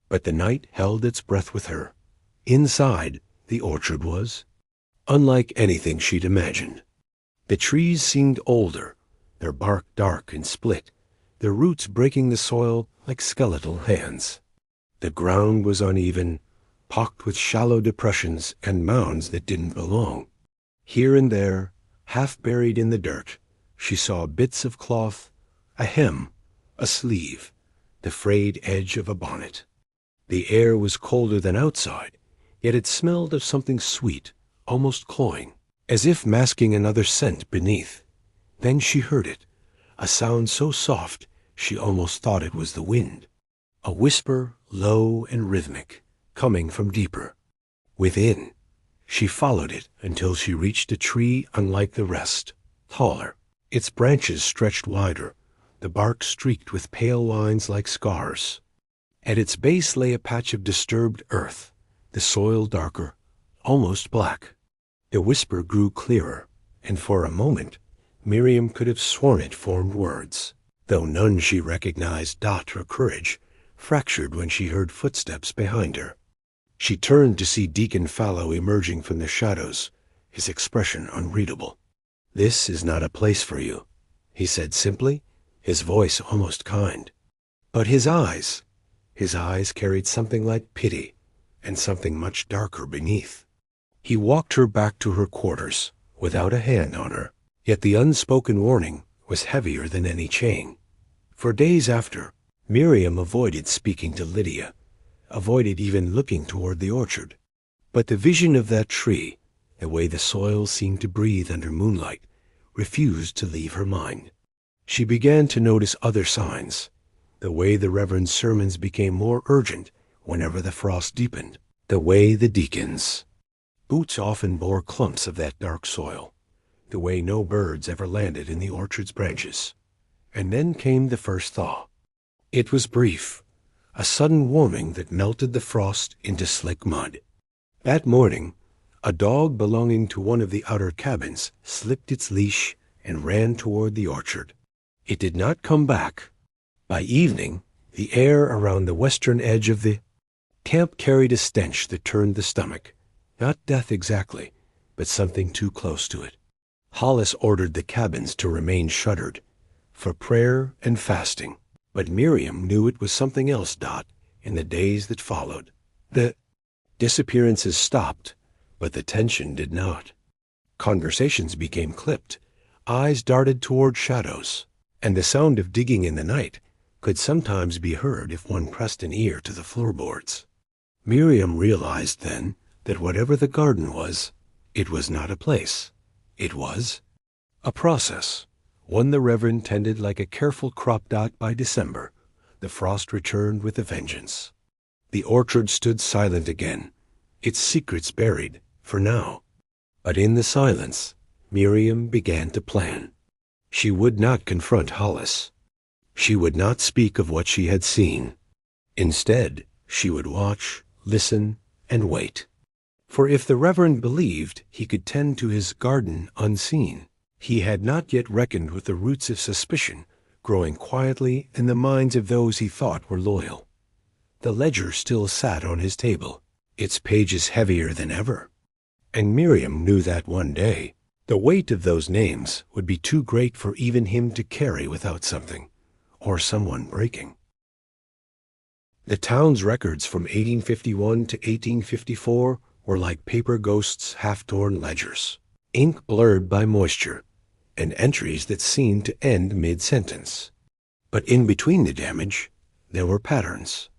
But the night held its breath with her. Inside, the orchard was, unlike anything she'd imagined. The trees seemed older, their bark dark and split, their roots breaking the soil like skeletal hands. The ground was uneven, pocked with shallow depressions and mounds that didn't belong. Here and there, half buried in the dirt, she saw bits of cloth, a hem, a sleeve, the frayed edge of a bonnet. The air was colder than outside, yet it smelled of something sweet, almost cloying, as if masking another scent beneath. Then she heard it, a sound so soft she almost thought it was the wind, a whisper low and rhythmic, coming from deeper. Within, she followed it until she reached a tree unlike the rest, taller. Its branches stretched wider, the bark streaked with pale lines like scars. At its base lay a patch of disturbed earth, the soil darker, almost black. The whisper grew clearer, and for a moment Miriam could have sworn it formed words, though none she recognized, Dot or Courage, fractured when she heard footsteps behind her. She turned to see Deacon Fallow emerging from the shadows, his expression unreadable. "This is not a place for you," he said simply, his voice almost kind. But his eyes carried something like pity, and something much darker beneath. He walked her back to her quarters, without a hand on her, yet the unspoken warning was heavier than any chain. For days after, Miriam avoided speaking to Lydia, avoided even looking toward the orchard. But the vision of that tree, the way the soil seemed to breathe under moonlight, refused to leave her mind. She began to notice other signs, the way the Reverend's sermons became more urgent whenever the frost deepened, the way the deacons' boots often bore clumps of that dark soil, the way no birds ever landed in the orchard's branches. And then came the first thaw. It was brief, a sudden warming that melted the frost into slick mud. That morning, a dog belonging to one of the outer cabins slipped its leash and ran toward the orchard. It did not come back. By evening, the air around the western edge of the camp carried a stench that turned the stomach. Not death exactly, but something too close to it. Hollis ordered the cabins to remain shuttered, for prayer and fasting. But Miriam knew it was something else, Dot, in the days that followed. The disappearances stopped, but the tension did not. Conversations became clipped, eyes darted toward shadows, and the sound of digging in the night could sometimes be heard if one pressed an ear to the floorboards. Miriam realized then that whatever the garden was, it was not a place. It was a process, one the Reverend tended like a careful crop. By December, the frost returned with a vengeance. The orchard stood silent again, its secrets buried, for now. But in the silence, Miriam began to plan. She would not confront Hollis. She would not speak of what she had seen. Instead, she would watch, listen, and wait. For if the Reverend believed he could tend to his garden unseen, he had not yet reckoned with the roots of suspicion growing quietly in the minds of those he thought were loyal. The ledger still sat on his table, its pages heavier than ever. And Miriam knew that one day the weight of those names would be too great for even him to carry without something, or someone breaking. The town's records from 1851 to 1854 were like paper ghosts' half-torn ledgers, ink blurred by moisture, and entries that seemed to end mid-sentence. But in between the damage, there were patterns.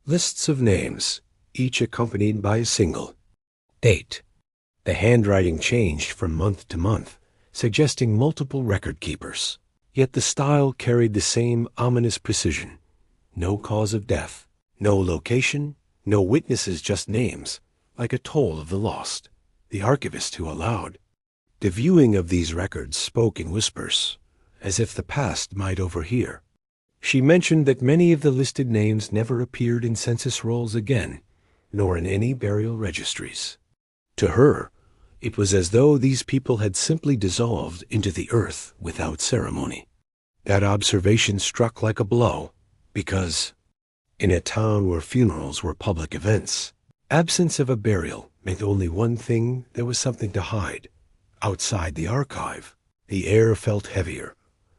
Lists of names, each accompanied by a single date. The handwriting changed from month to month, suggesting multiple record keepers. Yet the style carried the same ominous precision. No cause of death, no location, no witnesses, just names, like a toll of the lost, the archivist who allowed. The viewing of these records spoke in whispers, as if the past might overhear. She mentioned that many of the listed names never appeared in census rolls again, nor in any burial registries. To her, it was as though these people had simply dissolved into the earth without ceremony. That observation struck like a blow, because, in a town where funerals were public events, absence of a burial meant only one thing: there was something to hide. Outside the archive, the air felt heavier,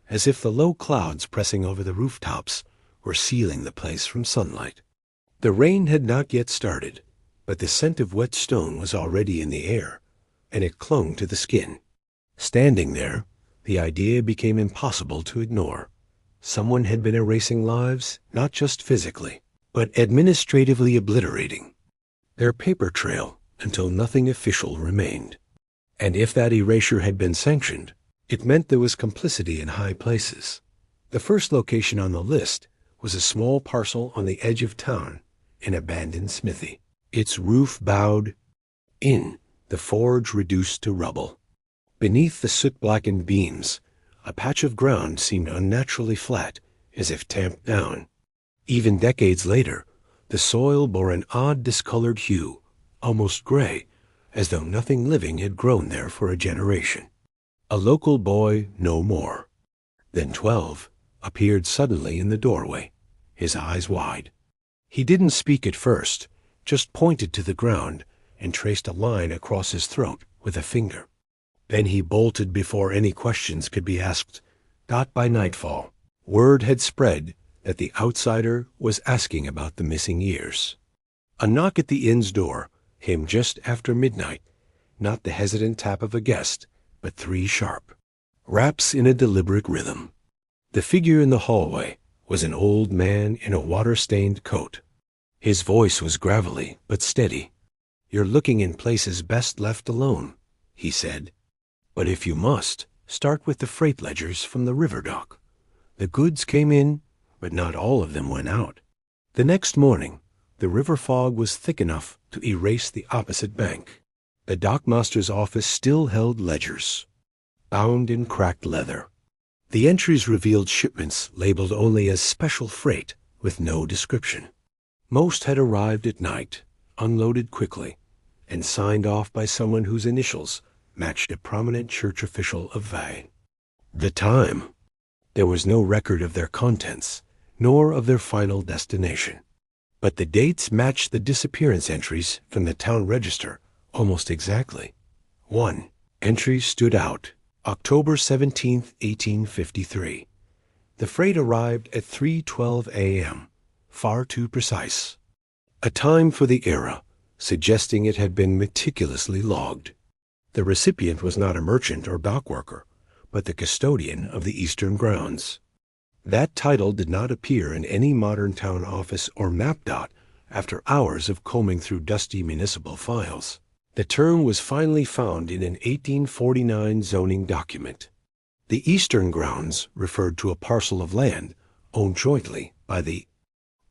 as if the low clouds pressing over the rooftops were sealing the place from sunlight. The rain had not yet started, but the scent of wet stone was already in the air, and it clung to the skin. Standing there, the idea became impossible to ignore. Someone had been erasing lives, not just physically, but administratively obliterating their paper trail until nothing official remained. And if that erasure had been sanctioned, it meant there was complicity in high places. The first location on the list was a small parcel on the edge of town, an abandoned smithy, its roof bowed in, the forge reduced to rubble. Beneath the soot-blackened beams, a patch of ground seemed unnaturally flat, as if tamped down. Even decades later, the soil bore an odd discolored hue, almost gray, as though nothing living had grown there for a generation. A local boy, no more. Then 12 appeared suddenly in the doorway, his eyes wide. He didn't speak at first, just pointed to the ground and traced a line across his throat with a finger. Then he bolted before any questions could be asked. By nightfall, word had spread that the outsider was asking about the missing years. A knock at the inn's door came just after midnight, not the hesitant tap of a guest, but 3 sharp raps in a deliberate rhythm. The figure in the hallway was an old man in a water-stained coat. His voice was gravelly but steady. "You're looking in places best left alone," he said. "But if you must, start with the freight ledgers from the river dock. The goods came in, but not all of them went out." The next morning, the river fog was thick enough to erase the opposite bank. The dockmaster's office still held ledgers, bound in cracked leather. The entries revealed shipments labeled only as special freight, with no description. Most had arrived at night, unloaded quickly, and signed off by someone whose initials matched a prominent church official of Vae. The time. There was no record of their contents, nor of their final destination. But the dates matched the disappearance entries from the town register almost exactly. One entry stood out: October 17th, 1853. The freight arrived at 3:12 a.m., far too precise. A time for the era, suggesting it had been meticulously logged. The recipient was not a merchant or dock worker, but the custodian of the eastern grounds. That title did not appear in any modern town office or map dot after hours of combing through dusty municipal files. The term was finally found in an 1849 zoning document. The eastern grounds referred to a parcel of land owned jointly by the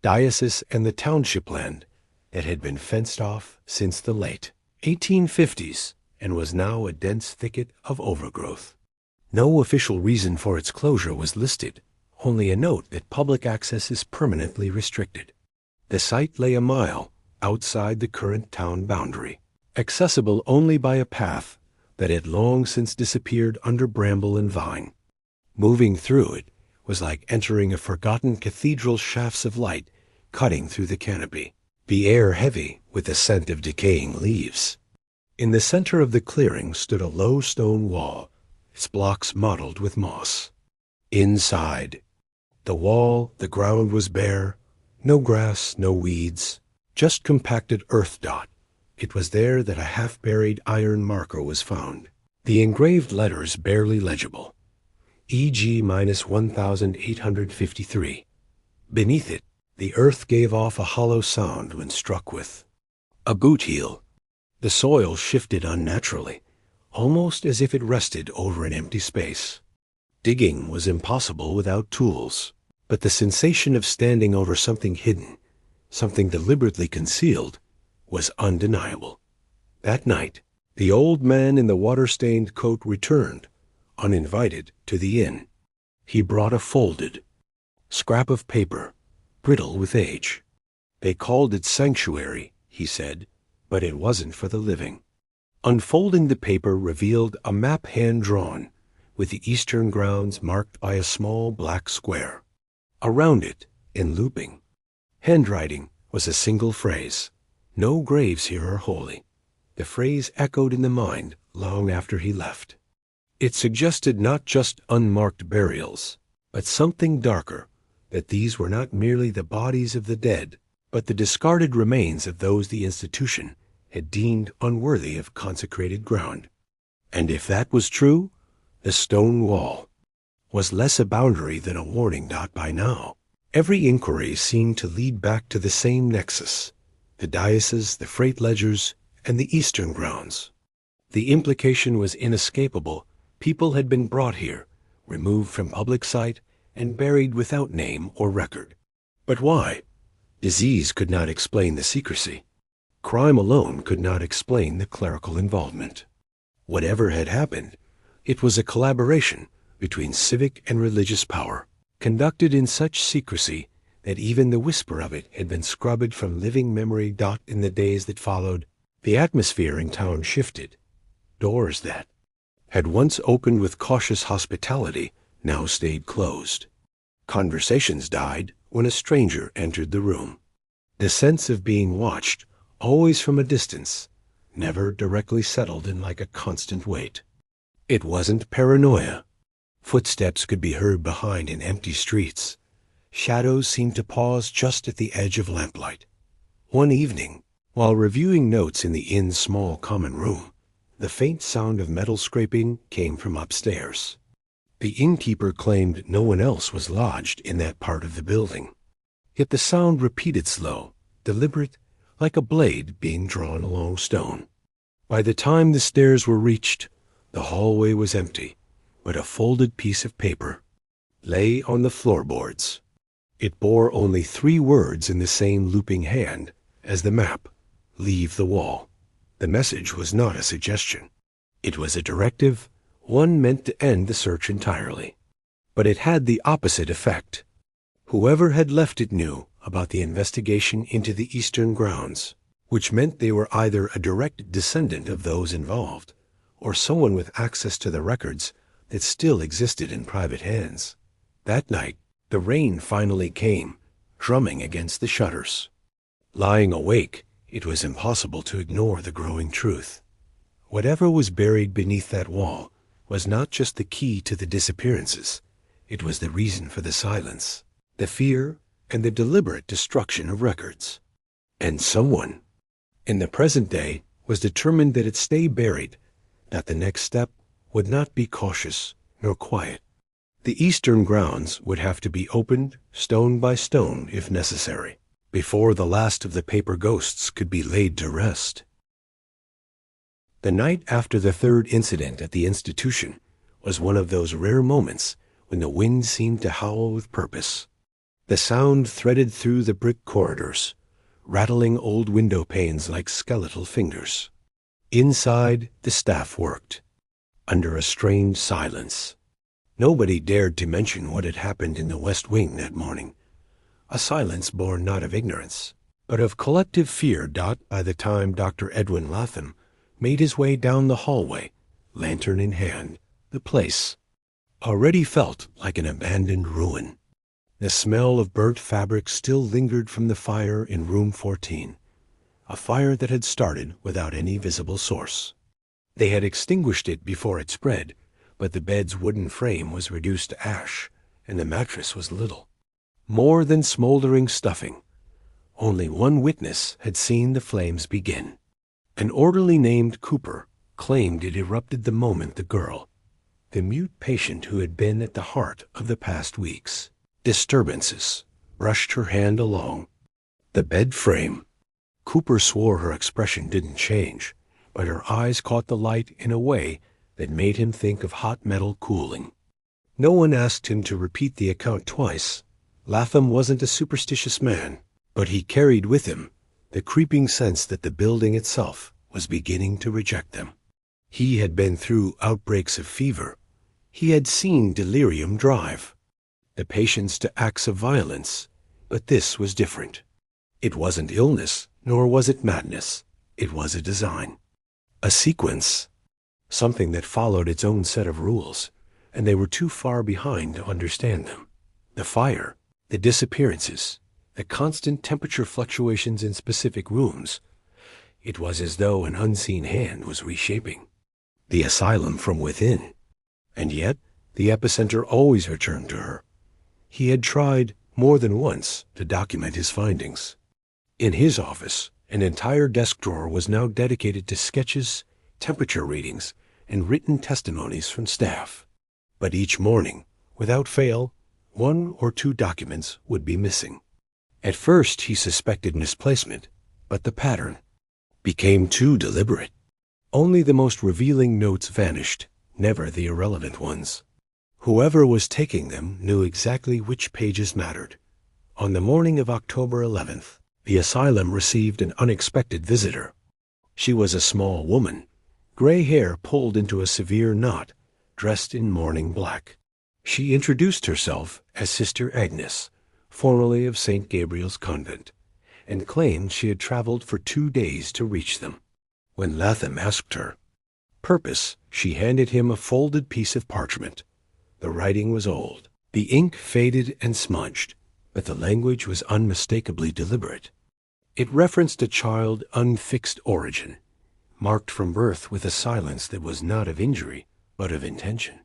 diocese and the township land that had been fenced off since the late 1850s and was now a dense thicket of overgrowth. No official reason for its closure was listed, only a note that public access is permanently restricted. The site lay a mile outside the current town boundary, accessible only by a path that had long since disappeared under bramble and vine. Moving through it was like entering a forgotten cathedral's shafts of light cutting through the canopy, the air heavy with the scent of decaying leaves. In the center of the clearing stood a low stone wall, its blocks mottled with moss. Inside the wall, the ground was bare, no grass, no weeds, just compacted earth dot. It was there that a half-buried iron marker was found, the engraved letters barely legible, EG -1853. Beneath it, the earth gave off a hollow sound when struck with a boot heel. The soil shifted unnaturally, almost as if it rested over an empty space. Digging was impossible without tools, but the sensation of standing over something hidden, something deliberately concealed, was undeniable. That night, the old man in the water-stained coat returned, uninvited, to the inn. He brought a folded scrap of paper, brittle with age. They called it sanctuary, he said, but it wasn't for the living. Unfolding the paper revealed a map hand-drawn, with the eastern grounds marked by a small black square. Around it, in looping handwriting, was a single phrase: "No graves here are holy." The phrase echoed in the mind long after he left. It suggested not just unmarked burials, but something darker, that these were not merely the bodies of the dead, but the discarded remains of those the institution had deemed unworthy of consecrated ground. And if that was true, the stone wall was less a boundary than a warning dot by now. Every inquiry seemed to lead back to the same nexus: the diocese, the freight ledgers, and the eastern grounds. The implication was inescapable. People had been brought here, removed from public sight, and buried without name or record. But why? Disease could not explain the secrecy. Crime alone could not explain the clerical involvement. Whatever had happened, it was a collaboration between civic and religious power, conducted in such secrecy that even the whisper of it had been scrubbed from living memory. In the days that followed, the atmosphere in town shifted. Doors that had once opened with cautious hospitality now stayed closed. Conversations died when a stranger entered the room. The sense of being watched, always from a distance, never directly settled in like a constant weight. It wasn't paranoia. Footsteps could be heard behind in empty streets. Shadows seemed to pause just at the edge of lamplight. One evening, while reviewing notes in the inn's small common room, the faint sound of metal scraping came from upstairs. The innkeeper claimed no one else was lodged in that part of the building. Yet the sound repeated, slow, deliberate, like a blade being drawn along stone. By the time the stairs were reached, the hallway was empty, but a folded piece of paper lay on the floorboards. It bore only 3 words in the same looping hand as the map: leave the wall. The message was not a suggestion. It was a directive, one meant to end the search entirely. But it had the opposite effect. Whoever had left it knew about the investigation into the eastern grounds, which meant they were either a direct descendant of those involved, or someone with access to the records that still existed in private hands. That night, the rain finally came, drumming against the shutters. Lying awake, it was impossible to ignore the growing truth. Whatever was buried beneath that wall was not just the key to the disappearances. It was the reason for the silence, the fear, and the deliberate destruction of records. And someone, in the present day, was determined that it stay buried, that the next step would not be cautious nor quiet. The eastern grounds would have to be opened, stone by stone, if necessary, before the last of the paper ghosts could be laid to rest. The night after the 3rd incident at the institution was one of those rare moments when the wind seemed to howl with purpose. The sound threaded through the brick corridors, rattling old window panes like skeletal fingers. Inside, the staff worked, under a strange silence. Nobody dared to mention what had happened in the West Wing that morning, a silence born not of ignorance, but of collective fear. By the time Dr. Edwin Latham made his way down the hallway, lantern in hand, the place already felt like an abandoned ruin. The smell of burnt fabric still lingered from the fire in room 14, a fire that had started without any visible source. They had extinguished it before it spread, but the bed's wooden frame was reduced to ash, and the mattress was little more than smoldering stuffing. Only one witness had seen the flames begin. An orderly named Cooper claimed it erupted the moment the girl, the mute patient who had been at the heart of the past weeks' disturbances, brushed her hand along the bed frame. Cooper swore her expression didn't change, but her eyes caught the light in a way that made him think of hot metal cooling. No one asked him to repeat the account twice. Latham wasn't a superstitious man, but he carried with him the creeping sense that the building itself was beginning to reject them. He had been through outbreaks of fever. He had seen delirium drive the patients to acts of violence, but this was different. It wasn't illness, nor was it madness. It was a design, a sequence, something that followed its own set of rules, and they were too far behind to understand them. The fire, the disappearances, the constant temperature fluctuations in specific rooms. It was as though an unseen hand was reshaping the asylum from within. And yet, the epicenter always returned to her. He had tried more than once to document his findings. In his office, an entire desk drawer was now dedicated to sketches, temperature readings, and written testimonies from staff. But each morning, without fail, 1 or 2 documents would be missing. At first he suspected misplacement, but the pattern became too deliberate. Only the most revealing notes vanished, never the irrelevant ones. Whoever was taking them knew exactly which pages mattered. On the morning of October 11th, the asylum received an unexpected visitor. She was a small woman, gray hair pulled into a severe knot, dressed in mourning black. She introduced herself as Sister Agnes, formerly of St. Gabriel's Convent, and claimed she had traveled for 2 days to reach them. When Latham asked her purpose, she handed him a folded piece of parchment. The writing was old, the ink faded and smudged, but the language was unmistakably deliberate. It referenced a child unfixed origin, marked from birth with a silence that was not of injury, but of intention.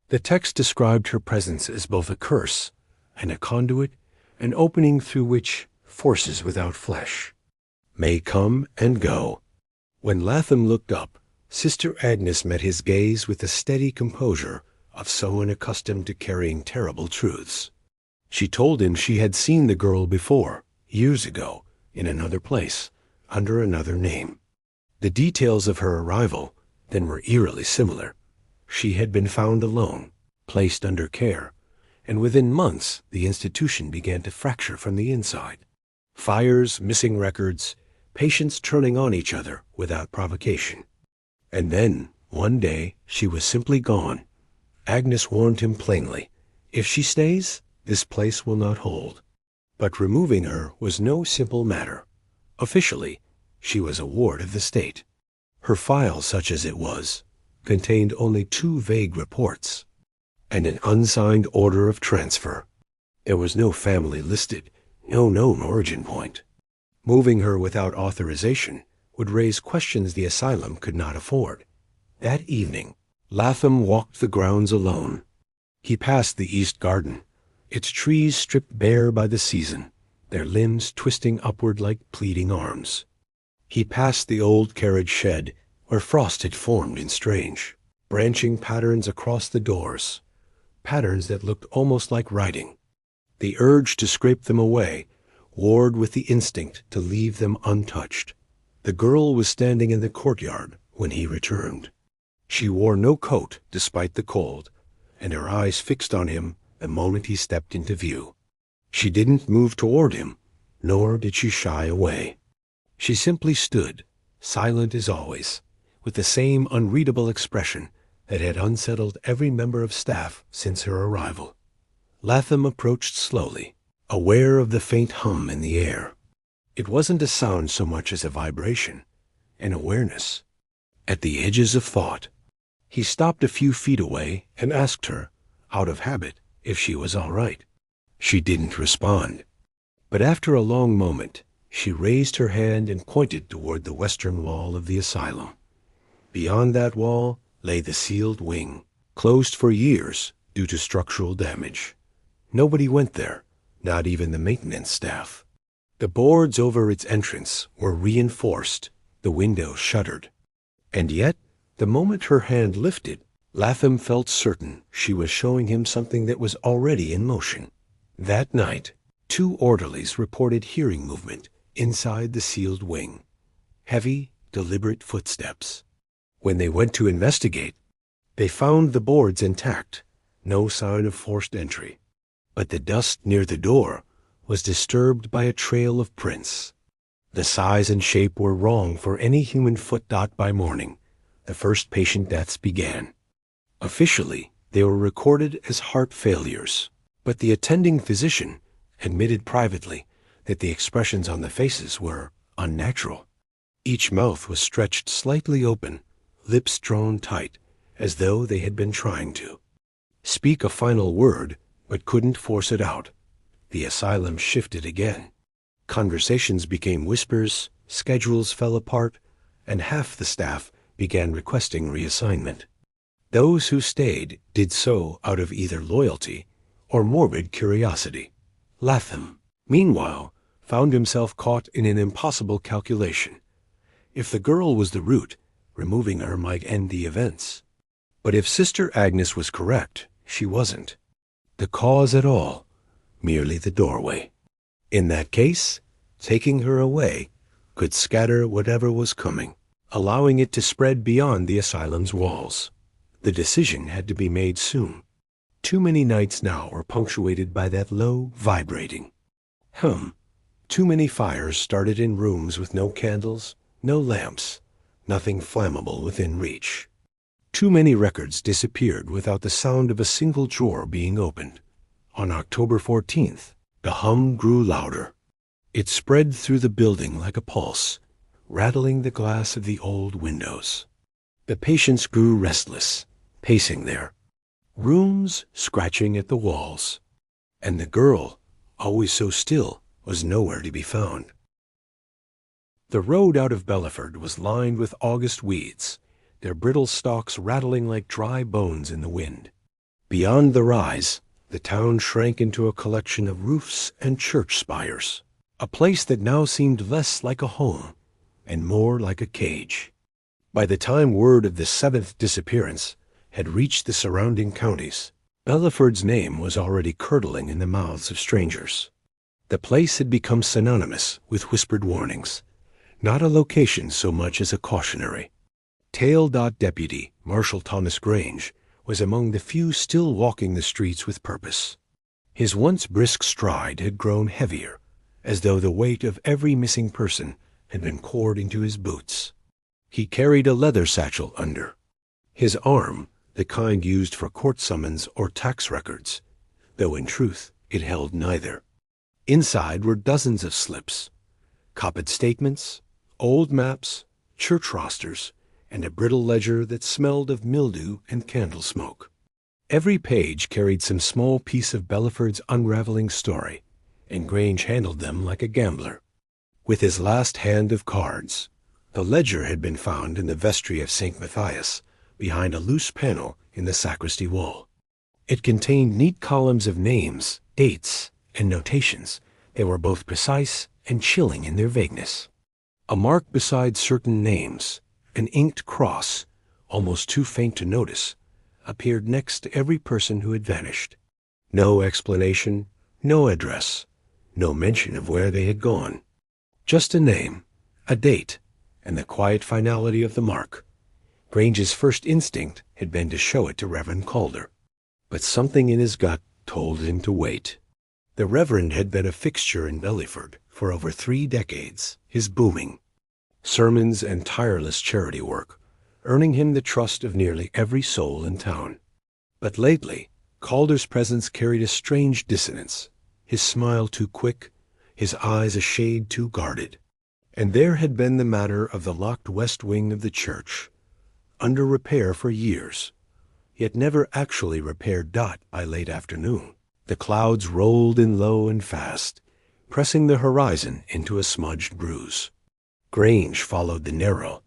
The text described her presence as both a curse and a conduit, an opening through which forces without flesh may come and go. When Latham looked up, Sister Agnes met his gaze with the steady composure of someone accustomed to carrying terrible truths. She told him she had seen the girl before, years ago, in another place, under another name. The details of her arrival then were eerily similar. She had been found alone, placed under care, and within months the institution began to fracture from the inside. Fires, missing records, patients turning on each other without provocation. And then, one day, she was simply gone. Agnes warned him plainly, if she stays, this place will not hold. But removing her was no simple matter. Officially, she was a ward of the state. Her file, such as it was, contained only 2 vague reports and an unsigned order of transfer. There was no family listed, no known origin point. Moving her without authorization would raise questions the asylum could not afford. That evening, Latham walked the grounds alone. He passed the east garden, its trees stripped bare by the season, their limbs twisting upward like pleading arms. He passed the old carriage shed, where frost had formed in strange, branching patterns across the doors, patterns that looked almost like writing. The urge to scrape them away warred with the instinct to leave them untouched. The girl was standing in the courtyard when he returned. She wore no coat despite the cold, and her eyes fixed on him the moment he stepped into view. She didn't move toward him, nor did she shy away. She simply stood, silent as always, with the same unreadable expression that had unsettled every member of staff since her arrival. Latham approached slowly, aware of the faint hum in the air. It wasn't a sound so much as a vibration, an awareness, at the edges of thought. He stopped a few feet away and asked her, out of habit, if she was all right. She didn't respond. But after a long moment, she raised her hand and pointed toward the western wall of the asylum. Beyond that wall lay the sealed wing, closed for years due to structural damage. Nobody went there, not even the maintenance staff. The boards over its entrance were reinforced, the windows shuttered. And yet, the moment her hand lifted, Latham felt certain she was showing him something that was already in motion. That night, 2 orderlies reported hearing movement inside the sealed wing. Heavy, deliberate footsteps. When they went to investigate, they found the boards intact, no sign of forced entry. But the dust near the door was disturbed by a trail of prints. The size and shape were wrong for any human foot. By morning, the first patient deaths began. Officially, they were recorded as heart failures, but the attending physician admitted privately that the expressions on the faces were unnatural. Each mouth was stretched slightly open, lips drawn tight, as though they had been trying to speak a final word, but couldn't force it out. The asylum shifted again. Conversations became whispers, schedules fell apart, and half the staff began requesting reassignment. Those who stayed did so out of either loyalty or morbid curiosity. Latham, meanwhile, found himself caught in an impossible calculation. If the girl was the root, removing her might end the events. But if Sister Agnes was correct, she wasn't the cause at all, merely the doorway. In that case, taking her away could scatter whatever was coming, allowing it to spread beyond the asylum's walls. The decision had to be made soon. Too many nights now were punctuated by that low vibrating hum. Too many fires started in rooms with no candles, no lamps, nothing flammable within reach. Too many records disappeared without the sound of a single drawer being opened. On October 14th, the hum grew louder. It spread through the building like a pulse, rattling the glass of the old windows. The patients grew restless, pacing there, rooms scratching at the walls. And the girl, always so still, was nowhere to be found. The road out of Belaford was lined with August weeds, their brittle stalks rattling like dry bones in the wind. Beyond the rise, the town shrank into a collection of roofs and church spires, a place that now seemed less like a home and more like a cage. By the time word of the seventh disappearance had reached the surrounding counties, Belaford's name was already curdling in the mouths of strangers. The place had become synonymous with whispered warnings, not a location so much as a cautionary. Tail Dot Deputy Marshal Thomas Grange was among the few still walking the streets with purpose. His once brisk stride had grown heavier, as though the weight of every missing person had been poured into his boots. He carried a leather satchel under. His arm, the kind used for court summons or tax records, though in truth it held neither. Inside were dozens of slips, copied statements, old maps, church rosters, and a brittle ledger that smelled of mildew and candle smoke. Every page carried some small piece of Belaford's unraveling story, and Grange handled them like a gambler. With his last hand of cards, the ledger had been found in the vestry of St. Matthias, behind a loose panel in the sacristy wall. It contained neat columns of names, dates, and notations. They were both precise and chilling in their vagueness. A mark beside certain names, an inked cross, almost too faint to notice, appeared next to every person who had vanished. No explanation, no address, no mention of where they had gone. Just a name, a date, and the quiet finality of the mark. Grange's first instinct had been to show it to Reverend Calder, but something in his gut told him to wait. The Reverend had been a fixture in Belaford for over 3 decades, his booming sermons and tireless charity work earning him the trust of nearly every soul in town. But lately, Calder's presence carried a strange dissonance, his smile too quick, his eyes a shade too guarded. And there had been the matter of the locked west wing of the church, under repair for years, yet never actually repaired. By late afternoon, the clouds rolled in low and fast, pressing the horizon into a smudged bruise. Grange followed the narrow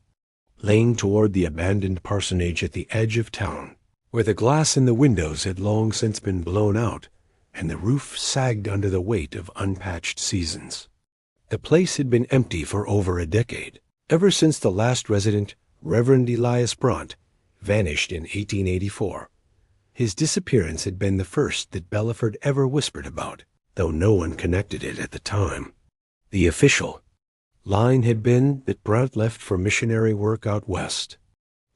lane toward the abandoned parsonage at the edge of town, where the glass in the windows had long since been blown out, and the roof sagged under the weight of unpatched seasons. The place had been empty for over a decade, ever since the last resident, Reverend Elias Bront, vanished in 1884. His disappearance had been the first that Belaford ever whispered about, though no one connected it at the time. The official line had been that Bront left for missionary work out west.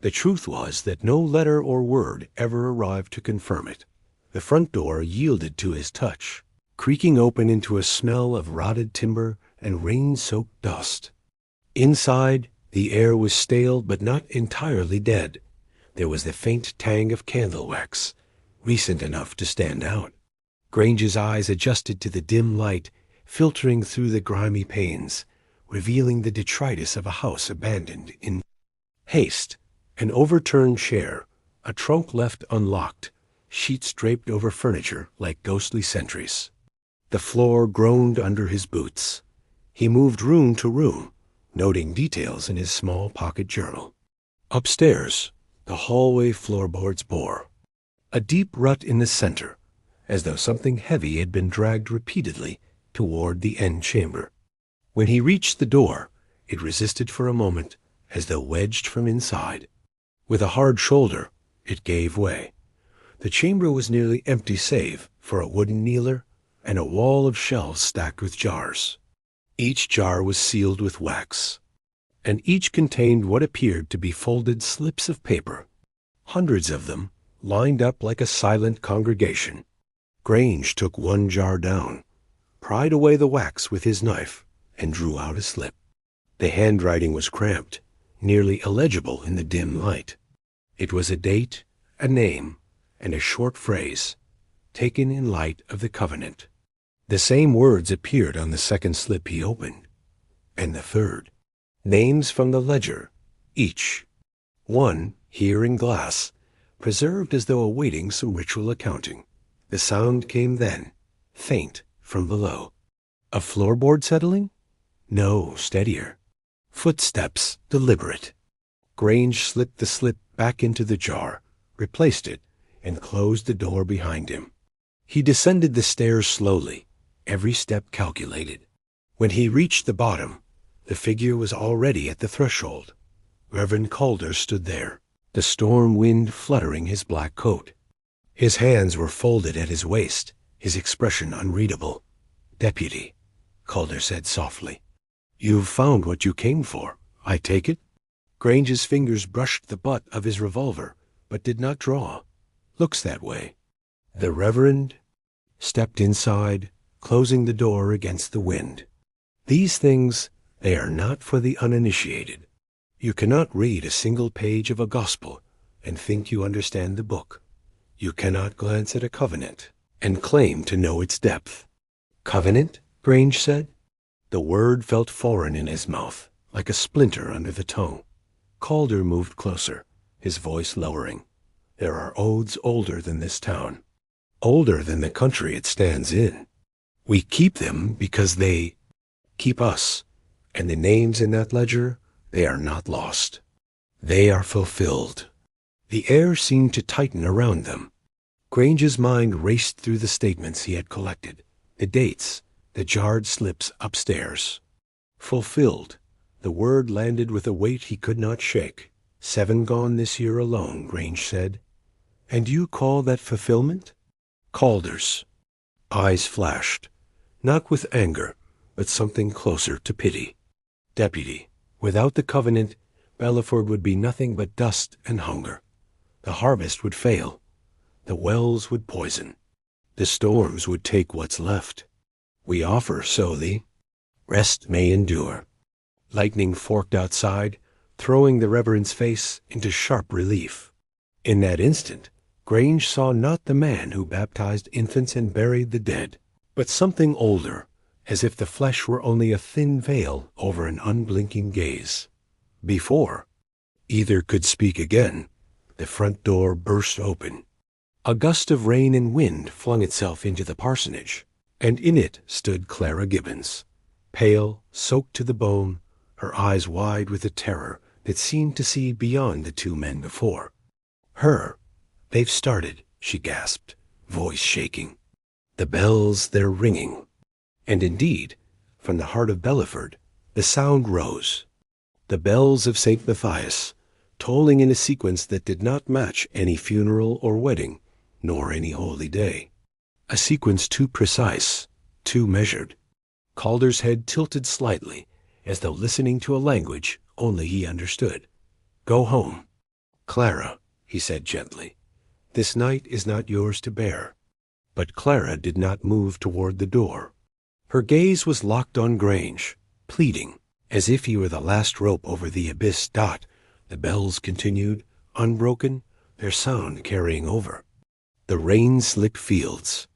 The truth was that no letter or word ever arrived to confirm it. The front door yielded to his touch, creaking open into a smell of rotted timber and rain-soaked dust. Inside, the air was stale but not entirely dead. There was the faint tang of candle wax, recent enough to stand out. Grange's eyes adjusted to the dim light filtering through the grimy panes, revealing the detritus of a house abandoned in haste. An overturned chair, a trunk left unlocked, sheets draped over furniture like ghostly sentries. The floor groaned under his boots. He moved room to room, noting details in his small pocket journal. Upstairs, the hallway floorboards bore a deep rut in the center, as though something heavy had been dragged repeatedly toward the end chamber. When he reached the door, it resisted for a moment, as though wedged from inside. With a hard shoulder, it gave way. The chamber was nearly empty save for a wooden kneeler and a wall of shelves stacked with jars. Each jar was sealed with wax, and each contained what appeared to be folded slips of paper, hundreds of them lined up like a silent congregation. Grange took one jar down, pried away the wax with his knife, and drew out a slip. The handwriting was cramped, nearly illegible in the dim light. It was a date, a name, and a short phrase, taken in light of the covenant. The same words appeared on the second slip he opened, and the third. Names from the ledger, each. One, here in glass, preserved as though awaiting some ritual accounting. The sound came then, faint, from below. A floorboard settling? No, steadier. Footsteps, deliberate. Grange slipped the slip back into the jar, replaced it, and closed the door behind him. He descended the stairs slowly, every step calculated. When he reached the bottom, the figure was already at the threshold. Reverend Calder stood there, the storm wind fluttering his black coat. His hands were folded at his waist, his expression unreadable. "Deputy," Calder said softly, "you've found what you came for, I take it?" Grange's fingers brushed the butt of his revolver, but did not draw. "Looks that way." The Reverend stepped inside, closing the door against the wind. "These things, they are not for the uninitiated. You cannot read a single page of a gospel and think you understand the book. You cannot glance at a covenant and claim to know its depth." "Covenant?" Grange said. The word felt foreign in his mouth, like a splinter under the tongue. Calder moved closer, his voice lowering. "There are oaths older than this town, older than the country it stands in. We keep them because they keep us, and the names in that ledger, they are not lost. They are fulfilled." The air seemed to tighten around them. Grange's mind raced through the statements he had collected, the dates, the jarred slips upstairs. Fulfilled. The word landed with a weight he could not shake. 7 gone this year alone, Grange said. "And you call that fulfillment?" Calder's eyes flashed, not with anger, but something closer to pity. "Deputy, without the covenant, Belaford would be nothing but dust and hunger. The harvest would fail. The wells would poison. The storms would take what's left. We offer so the rest may endure." Lightning forked outside, throwing the Reverend's face into sharp relief. In that instant, Grange saw not the man who baptized infants and buried the dead, but something older, as if the flesh were only a thin veil over an unblinking gaze. Before either could speak again, the front door burst open. A gust of rain and wind flung itself into the parsonage, and in it stood Clara Gibbons, pale, soaked to the bone, her eyes wide with a terror that seemed to see beyond the 2 men before her. "They've started," she gasped, voice shaking. "The bells, they're ringing." And indeed, from the heart of Belaford, the sound rose. The bells of St. Matthias, tolling in a sequence that did not match any funeral or wedding, nor any holy day. A sequence too precise, too measured. Calder's head tilted slightly, as though listening to a language only he understood. "Go home." "Clara," he said gently, "this night is not yours to bear." But Clara did not move toward the door. Her gaze was locked on Grange, pleading, as if he were the last rope over the abyss. The bells continued, unbroken, their sound carrying over. The rain-slick fields.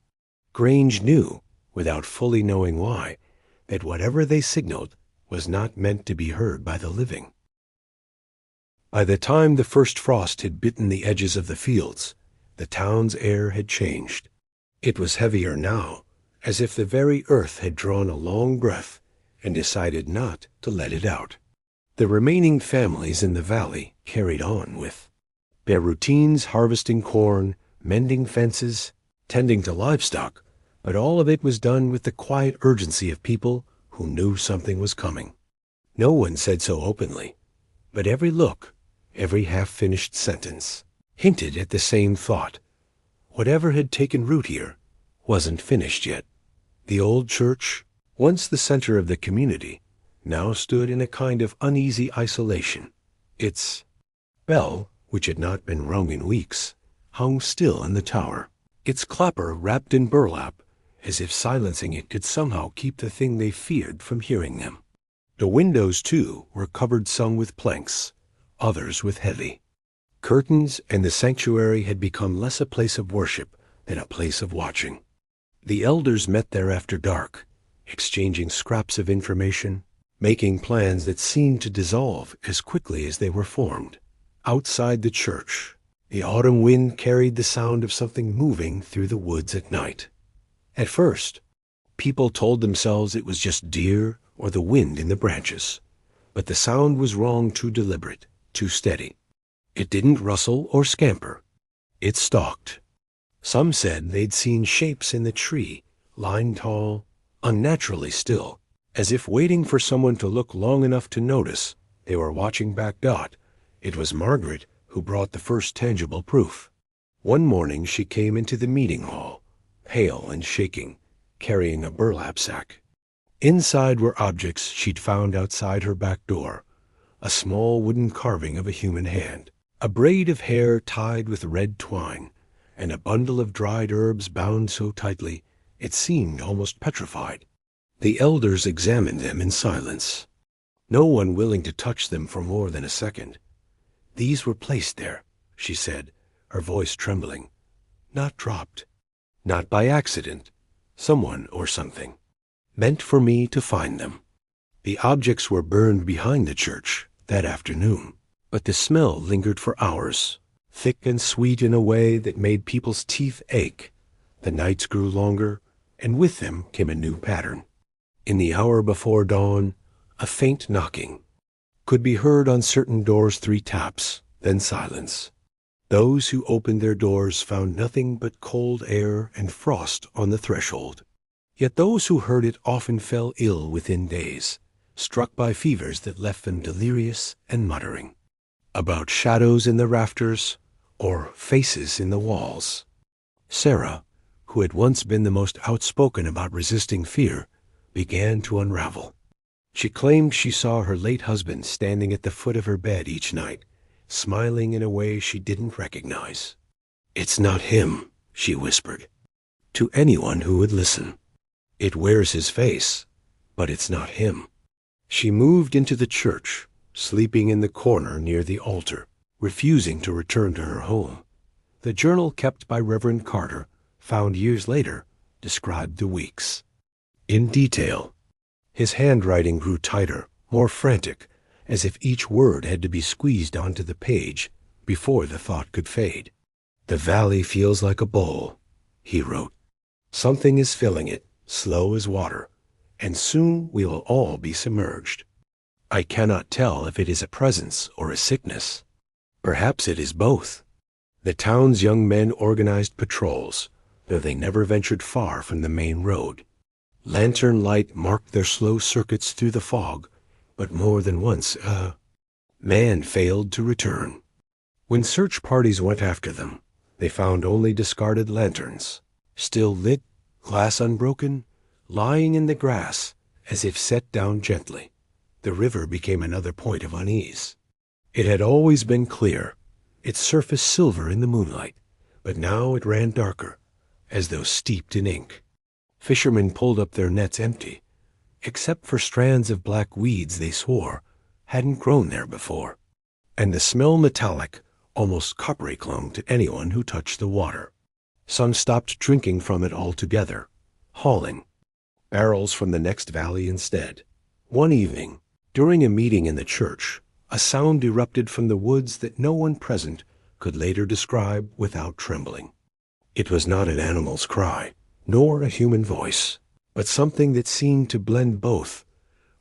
Grange knew, without fully knowing why, that whatever they signaled was not meant to be heard by the living. By the time the first frost had bitten the edges of the fields, the town's air had changed. It was heavier now, as if the very earth had drawn a long breath and decided not to let it out. The remaining families in the valley carried on with their routines, harvesting corn, mending fences, tending to livestock, but all of it was done with the quiet urgency of people who knew something was coming. No one said so openly, but every look, every half-finished sentence, hinted at the same thought. Whatever had taken root here wasn't finished yet. The old church, once the center of the community, now stood in a kind of uneasy isolation. Its bell, which had not been rung in weeks, hung still in the tower, its clapper wrapped in burlap, as if silencing it could somehow keep the thing they feared from hearing them. The windows, too, were covered, some with planks, others with heavy curtains, and the sanctuary had become less a place of worship than a place of watching. The elders met there after dark, exchanging scraps of information, making plans that seemed to dissolve as quickly as they were formed. Outside the church, the autumn wind carried the sound of something moving through the woods at night. At first, people told themselves it was just deer or the wind in the branches, but the sound was wrong, too deliberate, too steady. It didn't rustle or scamper. It stalked. Some said they'd seen shapes in the tree, lying tall, unnaturally still, as if waiting for someone to look long enough to notice they were watching back. It was Margaret who brought the first tangible proof. One morning she came into the meeting hall, pale and shaking, carrying a burlap sack. Inside were objects she'd found outside her back door, a small wooden carving of a human hand, a braid of hair tied with red twine, and a bundle of dried herbs bound so tightly it seemed almost petrified. The elders examined them in silence, no one willing to touch them for more than a second. These were placed there, she said, her voice trembling, not dropped, not by accident, someone or something meant for me to find them. The objects were burned behind the church that afternoon, but the smell lingered for hours, thick and sweet in a way that made people's teeth ache. The nights grew longer, and with them came a new pattern. In the hour before dawn, a faint knocking could be heard on certain doors, 3 taps, then silence. Those who opened their doors found nothing but cold air and frost on the threshold. Yet those who heard it often fell ill within days, struck by fevers that left them delirious and muttering about shadows in the rafters or faces in the walls. Sarah, who had once been the most outspoken about resisting fear, began to unravel. She claimed she saw her late husband standing at the foot of her bed each night, smiling in a way she didn't recognize. "It's not him," she whispered, to anyone who would listen. "It wears his face, but it's not him." She moved into the church, sleeping in the corner near the altar, refusing to return to her home. The journal kept by Reverend Carter, found years later, described the weeks in detail. His handwriting grew tighter, more frantic, as if each word had to be squeezed onto the page before the thought could fade. "The valley feels like a bowl," he wrote. "Something is filling it, slow as water, and soon we will all be submerged. I cannot tell if it is a presence or a sickness. Perhaps it is both." The town's young men organized patrols, though they never ventured far from the main road. Lantern light marked their slow circuits through the fog, but more than once a man failed to return. When search parties went after them, they found only discarded lanterns, still lit, glass unbroken, lying in the grass as if set down gently. The river became another point of unease. It had always been clear, its surface silver in the moonlight, but now it ran darker, as though steeped in ink. Fishermen pulled up their nets empty, except for strands of black weeds they swore hadn't grown there before, and the smell metallic, almost coppery, clung to anyone who touched the water. Some stopped drinking from it altogether, hauling barrels from the next valley instead. One evening, during a meeting in the church, a sound erupted from the woods that no one present could later describe without trembling. It was not an animal's cry, nor a human voice, but something that seemed to blend both,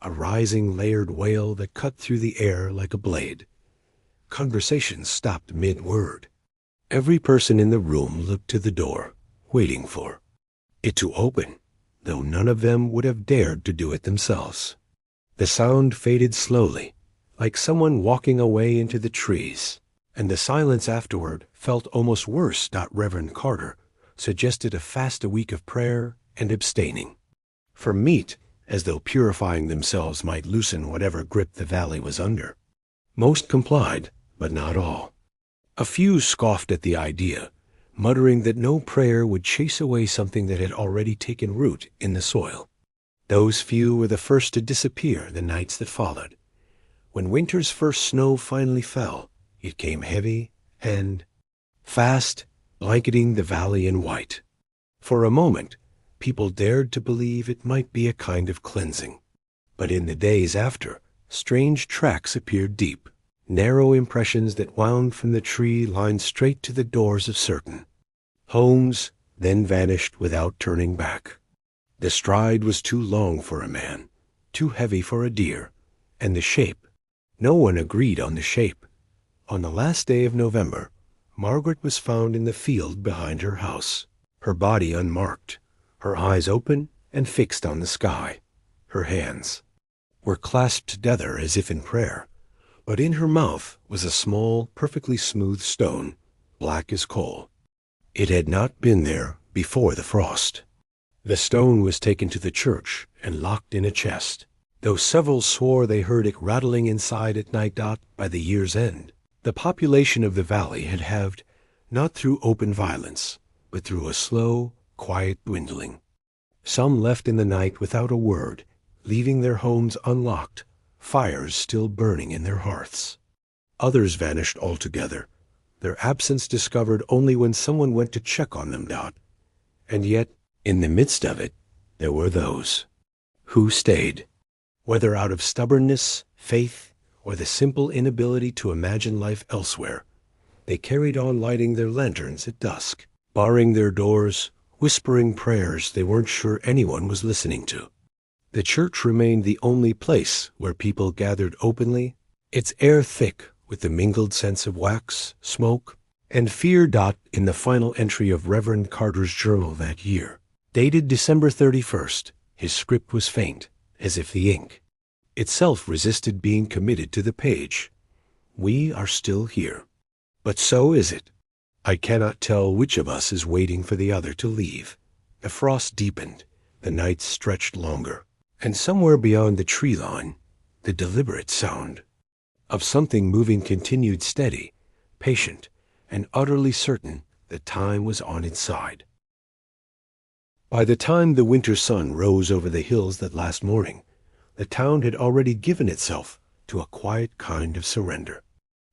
a rising layered wail that cut through the air like a blade. Conversation stopped mid-word. Every person in the room looked to the door, waiting for it to open, though none of them would have dared to do it themselves. The sound faded slowly, like someone walking away into the trees, and the silence afterward felt almost worse. Reverend Carter suggested a fast a week of prayer and abstaining from meat, as though purifying themselves might loosen whatever grip the valley was under. Most complied, but not all. A few scoffed at the idea, muttering that no prayer would chase away something that had already taken root in the soil. Those few were the first to disappear the nights that followed. When winter's first snow finally fell, it came heavy and fast, blanketing the valley in white. For a moment, people dared to believe it might be a kind of cleansing. But in the days after, strange tracks appeared deep, narrow impressions that wound from the tree line straight to the doors of certain homes, then vanished without turning back. The stride was too long for a man, too heavy for a deer, and the shape. No one agreed on the shape. On the last day of November, Margaret was found in the field behind her house, her body unmarked, her eyes open and fixed on the sky. Her hands were clasped together as if in prayer, but in her mouth was a small, perfectly smooth stone, black as coal. It had not been there before the frost. The stone was taken to the church and locked in a chest, though several swore they heard it rattling inside at night. By the year's end, the population of the valley had halved, not through open violence, but through a slow, quiet dwindling. Some left in the night without a word, leaving their homes unlocked, fires still burning in their hearths. Others vanished altogether, their absence discovered only when someone went to check on them. And yet, in the midst of it, there were those who stayed, whether out of stubbornness, faith, or the simple inability to imagine life elsewhere. They carried on lighting their lanterns at dusk, barring their doors, whispering prayers they weren't sure anyone was listening to. The church remained the only place where people gathered openly, its air thick with the mingled sense of wax, smoke, and fear. In the final entry of Reverend Carter's journal that year, dated December 31st, his script was faint, as if the ink itself resisted being committed to the page. We are still here. But so is it. I cannot tell which of us is waiting for the other to leave. The frost deepened, the nights stretched longer, and somewhere beyond the tree line, the deliberate sound of something moving continued steady, patient, and utterly certain that time was on its side. By the time the winter sun rose over the hills that last morning, the town had already given itself to a quiet kind of surrender.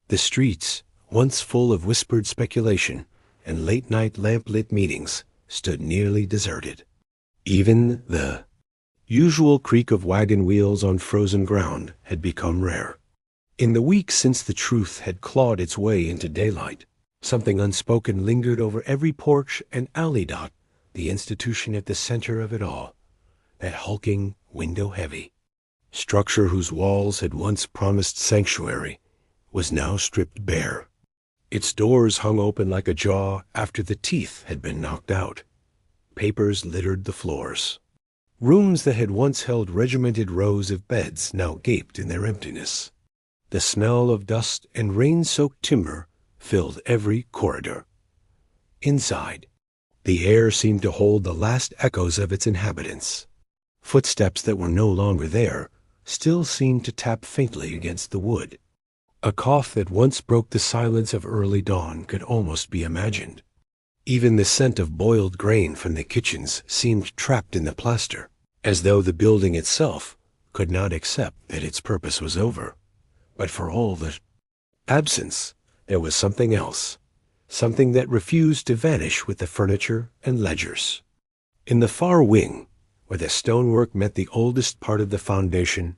The streets, once full of whispered speculation and late-night lamp-lit meetings, stood nearly deserted. Even the usual creak of wagon wheels on frozen ground had become rare. In the weeks since the truth had clawed its way into daylight, something unspoken lingered over every porch and alley. The institution at the center of it all, that hulking, window-heavy structure whose walls had once promised sanctuary, was now stripped bare. Its doors hung open like a jaw after the teeth had been knocked out. Papers littered the floors. Rooms that had once held regimented rows of beds now gaped in their emptiness. The smell of dust and rain-soaked timber filled every corridor. Inside, the air seemed to hold the last echoes of its inhabitants. Footsteps that were no longer there still seemed to tap faintly against the wood. A cough that once broke the silence of early dawn could almost be imagined. Even the scent of boiled grain from the kitchens seemed trapped in the plaster, as though the building itself could not accept that its purpose was over. But for all that absence, there was something else, something that refused to vanish with the furniture and ledgers. In the far wing, where the stonework met the oldest part of the foundation,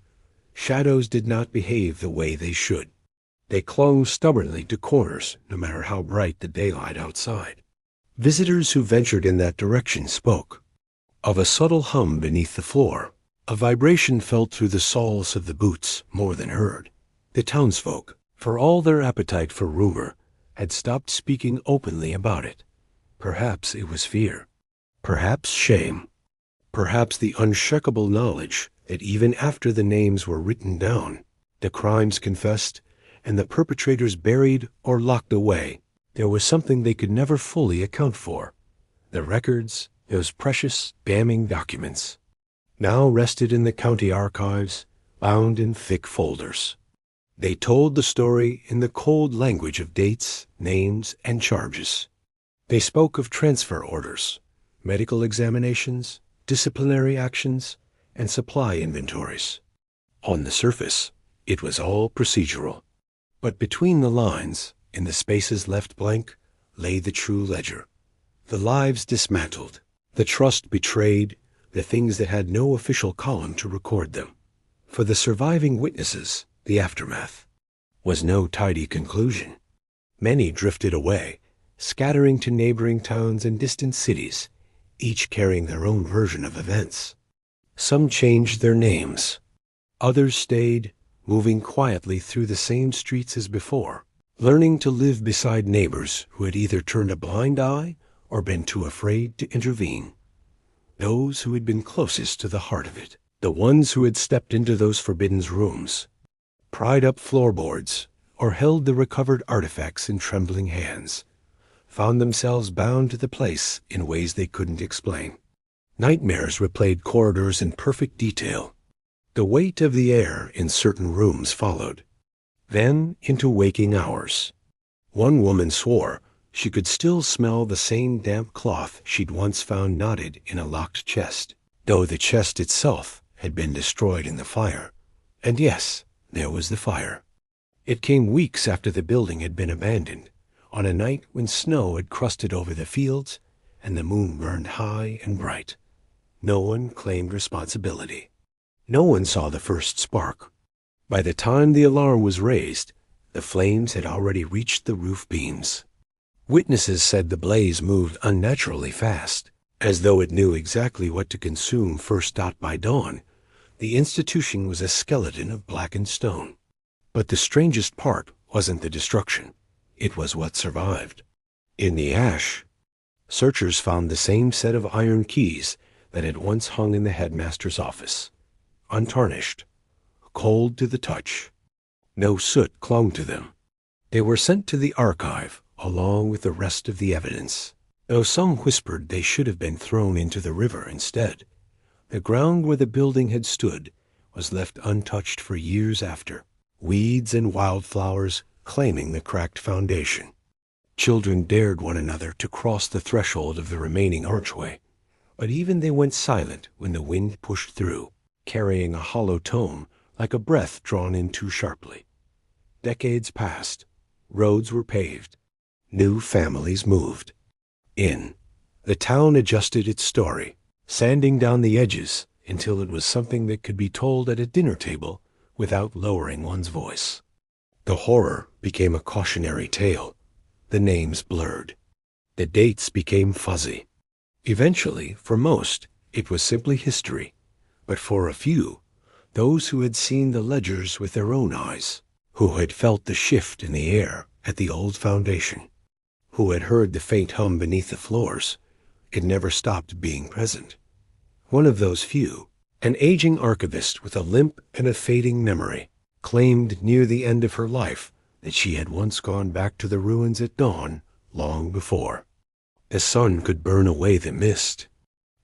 shadows did not behave the way they should. They clung stubbornly to corners, no matter how bright the daylight outside. Visitors who ventured in that direction spoke of a subtle hum beneath the floor, A vibration felt through the soles of the boots more than heard. The townsfolk, for all their appetite for rumor, had stopped speaking openly about it. Perhaps it was fear. Perhaps shame. Perhaps the unshakable knowledge that even after the names were written down, the crimes confessed, and the perpetrators buried or locked away, there was something they could never fully account for. The records, those precious, damning documents, now rested in the county archives, bound in thick folders. They told the story in the cold language of dates, names, and charges. They spoke of transfer orders, medical examinations, disciplinary actions, and supply inventories. On the surface, it was all procedural. But between the lines, in the spaces left blank, lay the true ledger. The lives dismantled, the trust betrayed, the things that had no official column to record them. For the surviving witnesses, the aftermath was no tidy conclusion. Many drifted away, scattering to neighboring towns and distant cities, each carrying their own version of events. Some changed their names. Others stayed, moving quietly through the same streets as before, learning to live beside neighbors who had either turned a blind eye or been too afraid to intervene. Those who had been closest to the heart of it, the ones who had stepped into those forbidden rooms, pried up floorboards, or held the recovered artifacts in trembling hands, found themselves bound to the place in ways they couldn't explain. Nightmares replayed corridors in perfect detail. The weight of the air in certain rooms followed. Then into waking hours. One woman swore she could still smell the same damp cloth she'd once found knotted in a locked chest, though the chest itself had been destroyed in the fire. And yes, there was the fire. It came weeks after the building had been abandoned, on a night when snow had crusted over the fields and the moon burned high and bright. No one claimed responsibility. No one saw the first spark. By the time the alarm was raised, the flames had already reached the roof beams. Witnesses said the blaze moved unnaturally fast, as though it knew exactly what to consume first dot by dawn. The institution was a skeleton of blackened stone. But the strangest part wasn't the destruction. It was what survived. In the ash, searchers found the same set of iron keys that had once hung in the headmaster's office, untarnished, cold to the touch. No soot clung to them. They were sent to the archive along with the rest of the evidence, though some whispered they should have been thrown into the river instead. The ground where the building had stood was left untouched for years after, weeds and wildflowers claiming the cracked foundation. Children dared one another to cross the threshold of the remaining archway, but even they went silent when the wind pushed through, carrying a hollow tone like a breath drawn in too sharply. Decades passed. Roads were paved. New families moved. The town adjusted its story, sanding down the edges until it was something that could be told at a dinner table without lowering one's voice. The horror became a cautionary tale. The names blurred. The dates became fuzzy. Eventually, for most, it was simply history. But for a few, those who had seen the ledgers with their own eyes, who had felt the shift in the air at the old foundation, who had heard the faint hum beneath the floors, it never stopped being present. One of those few, an aging archivist with a limp and a fading memory, claimed near the end of her life that she had once gone back to the ruins at dawn long before. The sun could burn away the mist.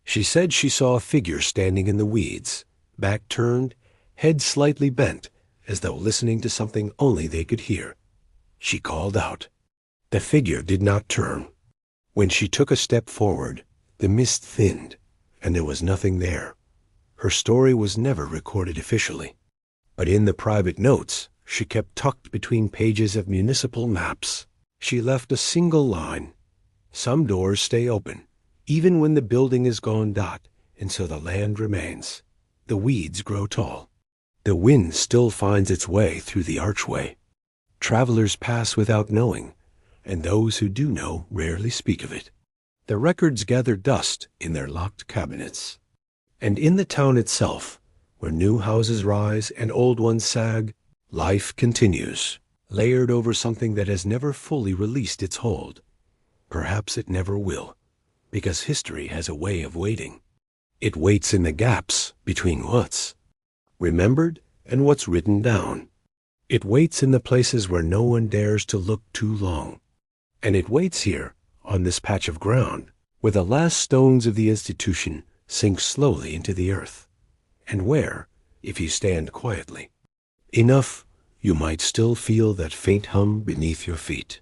She said she saw a figure standing in the weeds, back turned, head slightly bent, as though listening to something only they could hear. She called out. The figure did not turn. When she took a step forward, the mist thinned, and there was nothing there. Her story was never recorded officially, but in the private notes she kept tucked between pages of municipal maps, she left a single line. Some doors stay open, even when the building is gone dot, and so the land remains. The weeds grow tall. The wind still finds its way through the archway. Travelers pass without knowing, and those who do know rarely speak of it. The records gather dust in their locked cabinets. And in the town itself, Where new houses rise and old ones sag, life continues, layered over something that has never fully released its hold. Perhaps it never will, because history has a way of waiting. It waits in the gaps between what's remembered and what's written down. It waits in the places where no one dares to look too long. And it waits here, on this patch of ground, where the last stones of the institution sink slowly into the earth, and where, if you stand quietly enough, you might still feel that faint hum beneath your feet.